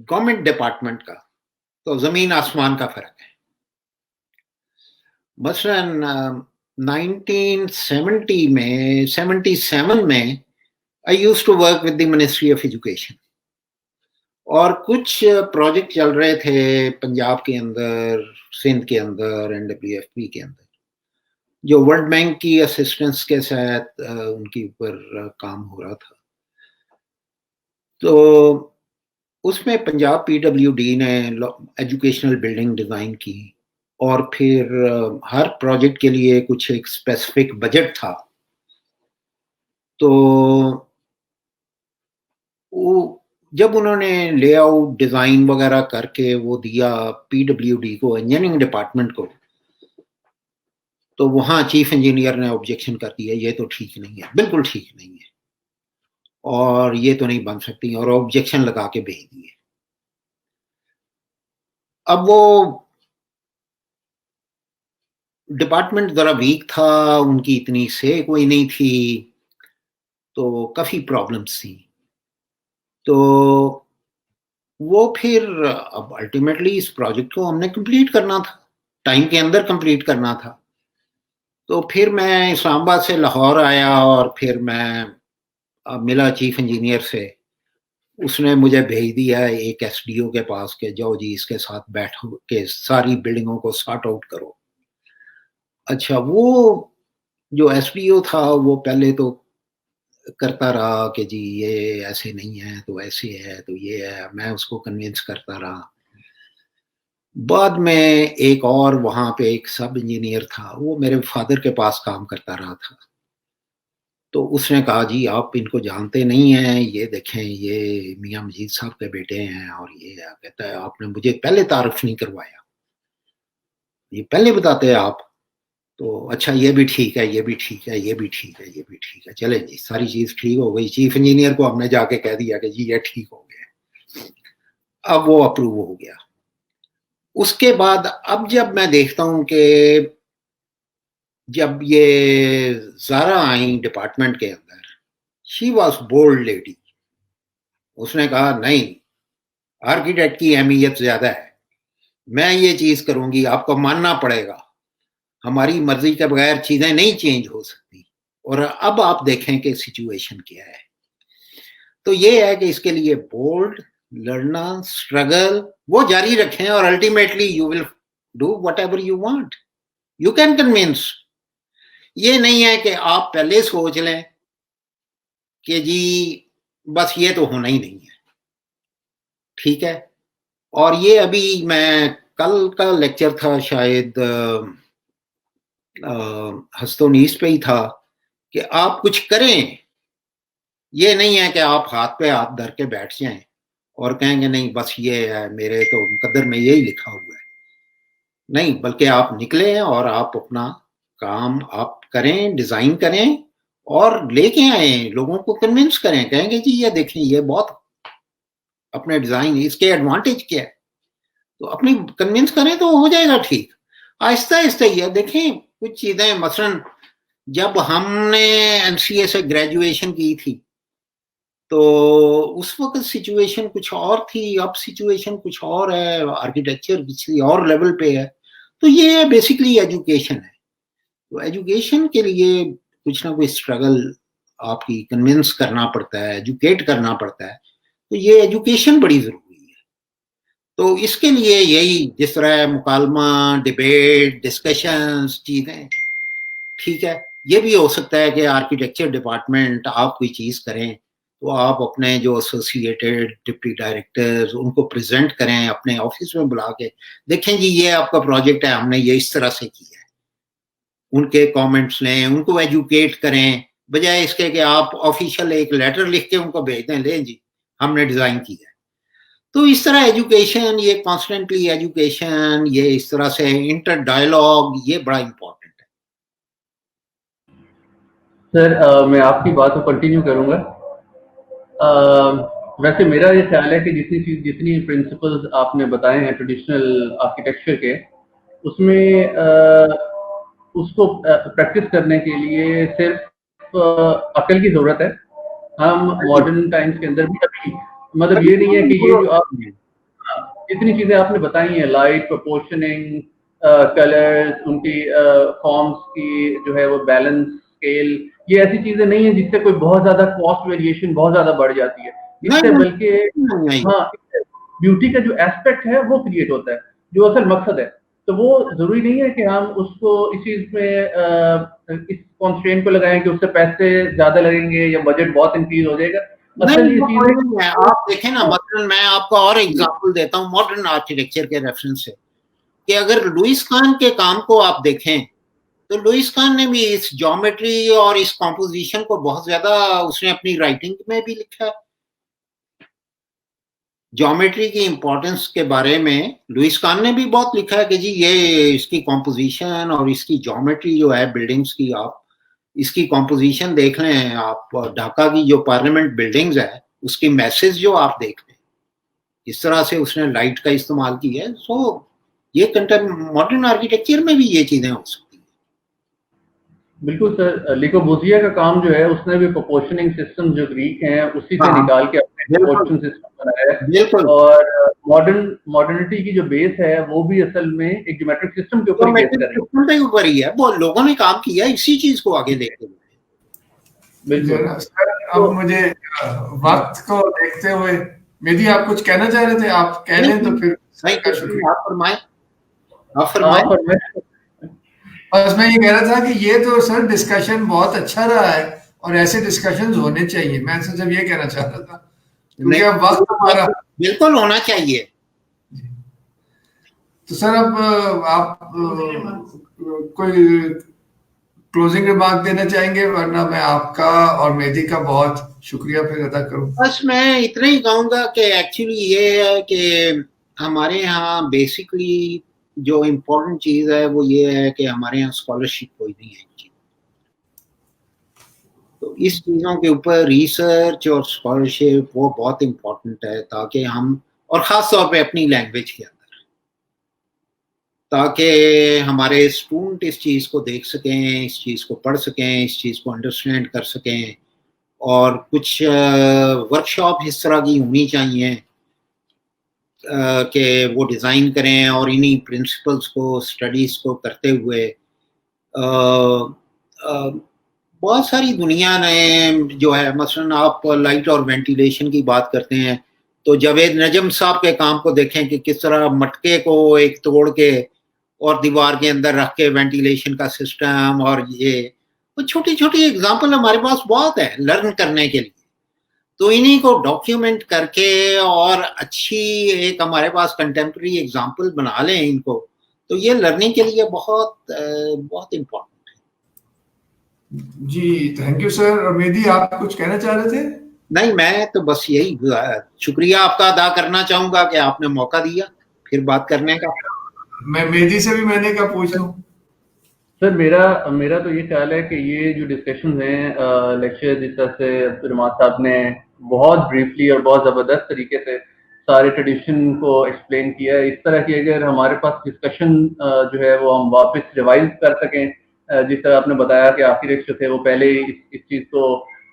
گورنمنٹ ڈپارٹمنٹ کا تو زمین آسمان کا فرق ہے. مثلاً 1970 میں 77 میں I used to work with the Ministry of Education, اور کچھ پروجیکٹ چل رہے تھے پنجاب کے اندر, سندھ کے اندر, NWFP کے اندر, جو ورلڈ بینک کی اسسٹنس کے ساتھ ان کے اوپر کام ہو رہا تھا. تو اس میں پنجاب PWD نے ایجوکیشنل بلڈنگ ڈیزائن کی, اور پھر ہر پروجیکٹ کے لیے کچھ ایک اسپیسیفک بجٹ تھا. تو جب انہوں نے لے آؤٹ ڈیزائن وغیرہ کر کے وہ دیا PWD کو, انجینئرنگ ڈپارٹمنٹ کو, تو وہاں چیف انجینئر نے آبجیکشن کر دیا, یہ تو ٹھیک نہیں ہے, بالکل ٹھیک نہیں ہے, اور یہ تو نہیں بن سکتی, اور آبجیکشن لگا کے بھیج دیے. اب وہ ڈپارٹمنٹ ذرا ویک تھا, ان کی اتنی سے کوئی نہیں تھی, تو کافی پرابلمس تھی. تو وہ پھر اب الٹیمیٹلی اس پروجیکٹ کو ہم نے کمپلیٹ کرنا تھا, ٹائم کے اندر کمپلیٹ کرنا تھا. تو پھر میں اسلام آباد سے لاہور آیا, اور پھر میں ملا چیف انجینئر سے. اس نے مجھے بھیج دیا ایک SDO کے پاس کہ جاؤ جی اس کے ساتھ بیٹھو کہ ساری بلڈنگوں کو سارٹ آؤٹ کرو. اچھا, وہ جو SDO تھا وہ پہلے تو کرتا رہا کہ جی یہ ایسے نہیں ہے تو ایسے ہے تو یہ ہے, میں اس کو کنونس کرتا رہا. بعد میں ایک اور وہاں پہ ایک سب انجینئر تھا, وہ میرے فادر کے پاس کام کرتا رہا تھا. تو اس نے کہا جی آپ ان کو جانتے نہیں ہیں, یہ دیکھیں یہ میاں مجید صاحب کے بیٹے ہیں, اور یہ کہتا ہے آپ نے مجھے پہلے تعارف نہیں کروایا, یہ پہلے بتاتے ہیں آپ. تو اچھا یہ بھی ٹھیک ہے, یہ بھی ٹھیک ہے, یہ بھی ٹھیک ہے, یہ بھی ٹھیک ہے, چلے جی ساری چیز ٹھیک ہو گئی. چیف انجینئر کو ہم نے جا کے کہہ دیا کہ جی یہ ٹھیک ہو گیا. اب وہ اپروو ہو گیا. اس کے بعد اب جب میں دیکھتا ہوں کہ جب یہ زارا آئیں ڈپارٹمنٹ کے اندر, شی واز بولڈ لیڈی. اس نے کہا نہیں, آرکیٹیکٹ کی اہمیت زیادہ ہے, میں یہ چیز کروں گی, آپ کو ماننا پڑے گا, ہماری مرضی کے بغیر چیزیں نہیں چینج ہو سکتی. اور اب آپ دیکھیں کہ سچویشن کیا ہے. تو یہ ہے کہ اس کے لیے بولڈ, لڑنا, اسٹرگل وہ جاری رکھیں, اور ultimately you will do what ever you want. You can convince. یہ نہیں ہے کہ آپ پہلے سوچ لیں کہ جی بس یہ تو ہونا ہی نہیں ہے, ٹھیک ہے. اور یہ ابھی میں کل کا لیکچر تھا شاید ہست و نیس پہ ہی تھا کہ آپ کچھ کریں. یہ نہیں ہے کہ آپ ہاتھ پہ ہاتھ دھر کے بیٹھ جائیں اور کہیں گے نہیں بس یہ ہے, میرے تو مقدر میں یہی لکھا ہوا ہے. نہیں, بلکہ آپ نکلیں اور آپ اپنا کام آپ کریں, ڈیزائن کریں, اور لے کے آئیں, لوگوں کو کنونس کریں, کہیں گے جی یہ دیکھیں یہ بہت اپنے ڈیزائن, اس کے ایڈوانٹیج کیا ہے, تو اپنی کنونس کریں تو ہو جائے گا ٹھیک. آہستہ آہستہ یہ دیکھیں کچھ چیزیں, مثلا جب ہم نے MCA سے گریجویشن کی تھی تو اس وقت سچویشن کچھ اور تھی، اب سچویشن کچھ اور ہے، آرکیٹیکچر کسی اور لیول پہ ہے. تو یہ بیسکلی ایجوکیشن ہے. تو ایجوکیشن کے لیے کچھ نہ کوئی اسٹرگل آپ کی کنونس کرنا پڑتا ہے، ایجوکیٹ کرنا پڑتا ہے. تو یہ ایجوکیشن بڑی ضروری ہے. تو اس کے لیے یہی جس طرح مکالمہ، ڈبیٹ، ڈسکشنز چیزیں، ٹھیک ہے. یہ بھی ہو سکتا ہے کہ آرکیٹیکچر ڈپارٹمنٹ آپ کوئی چیز کریں تو آپ اپنے جو ایسوسیٹڈ ڈپٹی ڈائریکٹرز ان کو پریزنٹ کریں اپنے آفس میں بلا کے، دیکھیں جی یہ آپ کا پروجیکٹ ہے، ہم نے یہ اس طرح سے کیا ہے. ان کے کامنٹس لیں، ان کو ایجوکیٹ کریں، بجائے اس کے کہ آپ آفیشیل ایک لیٹر لکھ کے ان کو بھیج دیں، لیں جی ہم نے ڈیزائن کیا ہے. تو اس طرح ایجوکیشن، یہ کانسٹنٹلی ایجوکیشن، یہ اس طرح سے انٹر ڈائلاگ، یہ بڑا امپورٹنٹ ہے. سر میں آپ کی بات کو کنٹینیو کروں گا. ویسے میرا یہ خیال ہے کہ جتنی پرنسپلز آپ نے بتائے ہیں ٹریڈیشنل آرکیٹیکچر کے، اس میں اس کو پریکٹس کرنے کے لیے صرف عقل کی ضرورت ہے. ہم ماڈرن ٹائمز کے اندر بھی ابھی مطلب یہ نہیں ہے کہ یہ جو آپ اتنی چیزیں آپ نے بتائی ہیں، لائٹ، پروپورشننگ، کلرز، ان کی فارمز کی جو ہے وہ بیلنس، اسکیل، یہ ایسی چیزیں نہیں ہیں جس سے کوئی بہت زیادہ کاسٹ ویریشن بہت زیادہ بڑھ جاتی ہے. اس سے بلکہ ہاں بیوٹی کا جو ایسپیکٹ ہے وہ کریٹ ہوتا ہے، جو اصل مقصد ہے. تو وہ ضروری نہیں ہے کہ ہم اس کو اس چیز میں اس کانسٹرینٹ کو لگائیں کہ اس سے پیسے زیادہ لگیں گے یا بجٹ بہت انکریز ہو جائے گا. اصل یہ چیز ہے آپ دیکھیں نا، مثلاً میں آپ کو اور ایگزامپل دیتا ہوں ماڈرن آرکیٹیکچر کے ریفرنس سے، کہ اگر لوئس کان کے کام کو آپ دیکھیں تو لوئس کان نے بھی اس جیومیٹری اور اس کمپوزیشن کو بہت زیادہ اس نے اپنی رائٹنگ میں بھی لکھا ہے. جیومیٹری کی امپورٹنس کے بارے میں لوئس کان نے بھی بہت لکھا ہے کہ جی یہ اس کی کمپوزیشن اور اس کی جیومیٹری جو ہے بلڈنگز کی، آپ اس کی کمپوزیشن دیکھ لیں، آپ ڈھاکہ کی جو پارلیمنٹ بلڈنگز ہے اس کی میسز جو آپ دیکھ لیں، اس طرح سے اس نے لائٹ کا استعمال کیا ہے. سو یہ ماڈرن آرکیٹیکچر میں بھی یہ چیزیں ہو سکتی ہیں. بالکل سر. لیکو بوزیا کا کام جو ہے اس نے بھی پروپورشننگ سسٹم جو گریک ہیں اسی سے نکال کے اپنے پروپورشن سسٹم بنایا ہے. اور ماڈرنٹی کی جو بیس ہے وہ بھی اصل میں ایک جیومیٹرک سسٹم کے اوپر اوپر ہی ہے. وہ لوگوں نے کام کیا اسی چیز کو آگے لے کے. بالکل. اب مجھے وقت کو دیکھتے ہوئے مہدی آپ کچھ کہنا چاہ رہے تھے؟ آپ کہہ لیں تو پھر آپ فرمائیں. بس میں یہ کہہ رہا تھا کہ یہ تو سر ڈسکشن بہت اچھا رہا ہے اور ایسے ڈسکشنز ہونے چاہیے. میں صرف یہ کہنا چاہ رہا تھا کیونکہ اب وقت ہمارا بالکل ہونا چاہیے. تو سر اب آپ کوئی کلوزنگ ریمارک دینا چاہیں گے، ورنہ میں آپ کا اور مہدی کا بہت شکریہ پھر ادا کروں. بس میں اتنا ہی کہوں گا کہ ایکچولی یہ ہے کہ ہمارے یہاں بیسکلی جو امپورٹنٹ چیز ہے وہ یہ ہے کہ ہمارے یہاں اسکالرشپ کوئی نہیں ہے. تو اس چیزوں کے اوپر ریسرچ اور اسکالرشپ وہ بہت امپورٹنٹ ہے، تاکہ ہم، اور خاص طور پہ اپنی لینگویج کے اندر، تاکہ ہمارے اسٹوڈنٹ اس چیز کو دیکھ سکیں، اس چیز کو پڑھ سکیں، اس چیز کو انڈرسٹینڈ کر سکیں. اور کچھ ورکشاپ اس طرح کی ہونی چاہیے کہ وہ ڈیزائن کریں اور انہی پرنسپلز کو، اسٹڈیز کو کرتے ہوئے بہت ساری دنیا نے جو ہے، مثلاً آپ لائٹ اور وینٹیلیشن کی بات کرتے ہیں تو جاوید نجم صاحب کے کام کو دیکھیں کہ کس طرح مٹکے کو ایک توڑ کے اور دیوار کے اندر رکھ کے وینٹیلیشن کا سسٹم، اور یہ چھوٹی چھوٹی اگزامپل ہمارے پاس بہت ہے لرن کرنے کے لیے. تو انہی کو ڈاکیومنٹ کر کے اور اچھی ایک ہمارے پاس کنٹمپرری اگزامپل بنا لیں ان کو، تو یہ لرننگ کے لیے بہت بہت امپورٹنٹ ہے. جی تھینک یو سر. اور مہدی آپ کچھ کہنا چاہ رہے تھے؟ نہیں، میں تو بس یہی شکریہ آپ کا ادا کرنا چاہوں گا کہ آپ نے موقع دیا پھر بات کرنے کا. میں مہدی سے بھی میں نے کہا پوچھ لوں. سر میرا تو یہ خیال ہے کہ یہ جو ڈسکشنز ہیں، لیکچر جس طرح سے عبدالرحمان صاحب نے بہت بریفلی اور بہت زبردست طریقے سے سارے ٹریڈیشن کو ایکسپلین کیا ہے، اس طرح کی اگر ہمارے پاس ڈسکشن جو ہے وہ ہم واپس ریوائز کر سکیں، جس طرح آپ نے بتایا کہ آرکیٹیکٹ جو تھے وہ پہلے اس چیز کو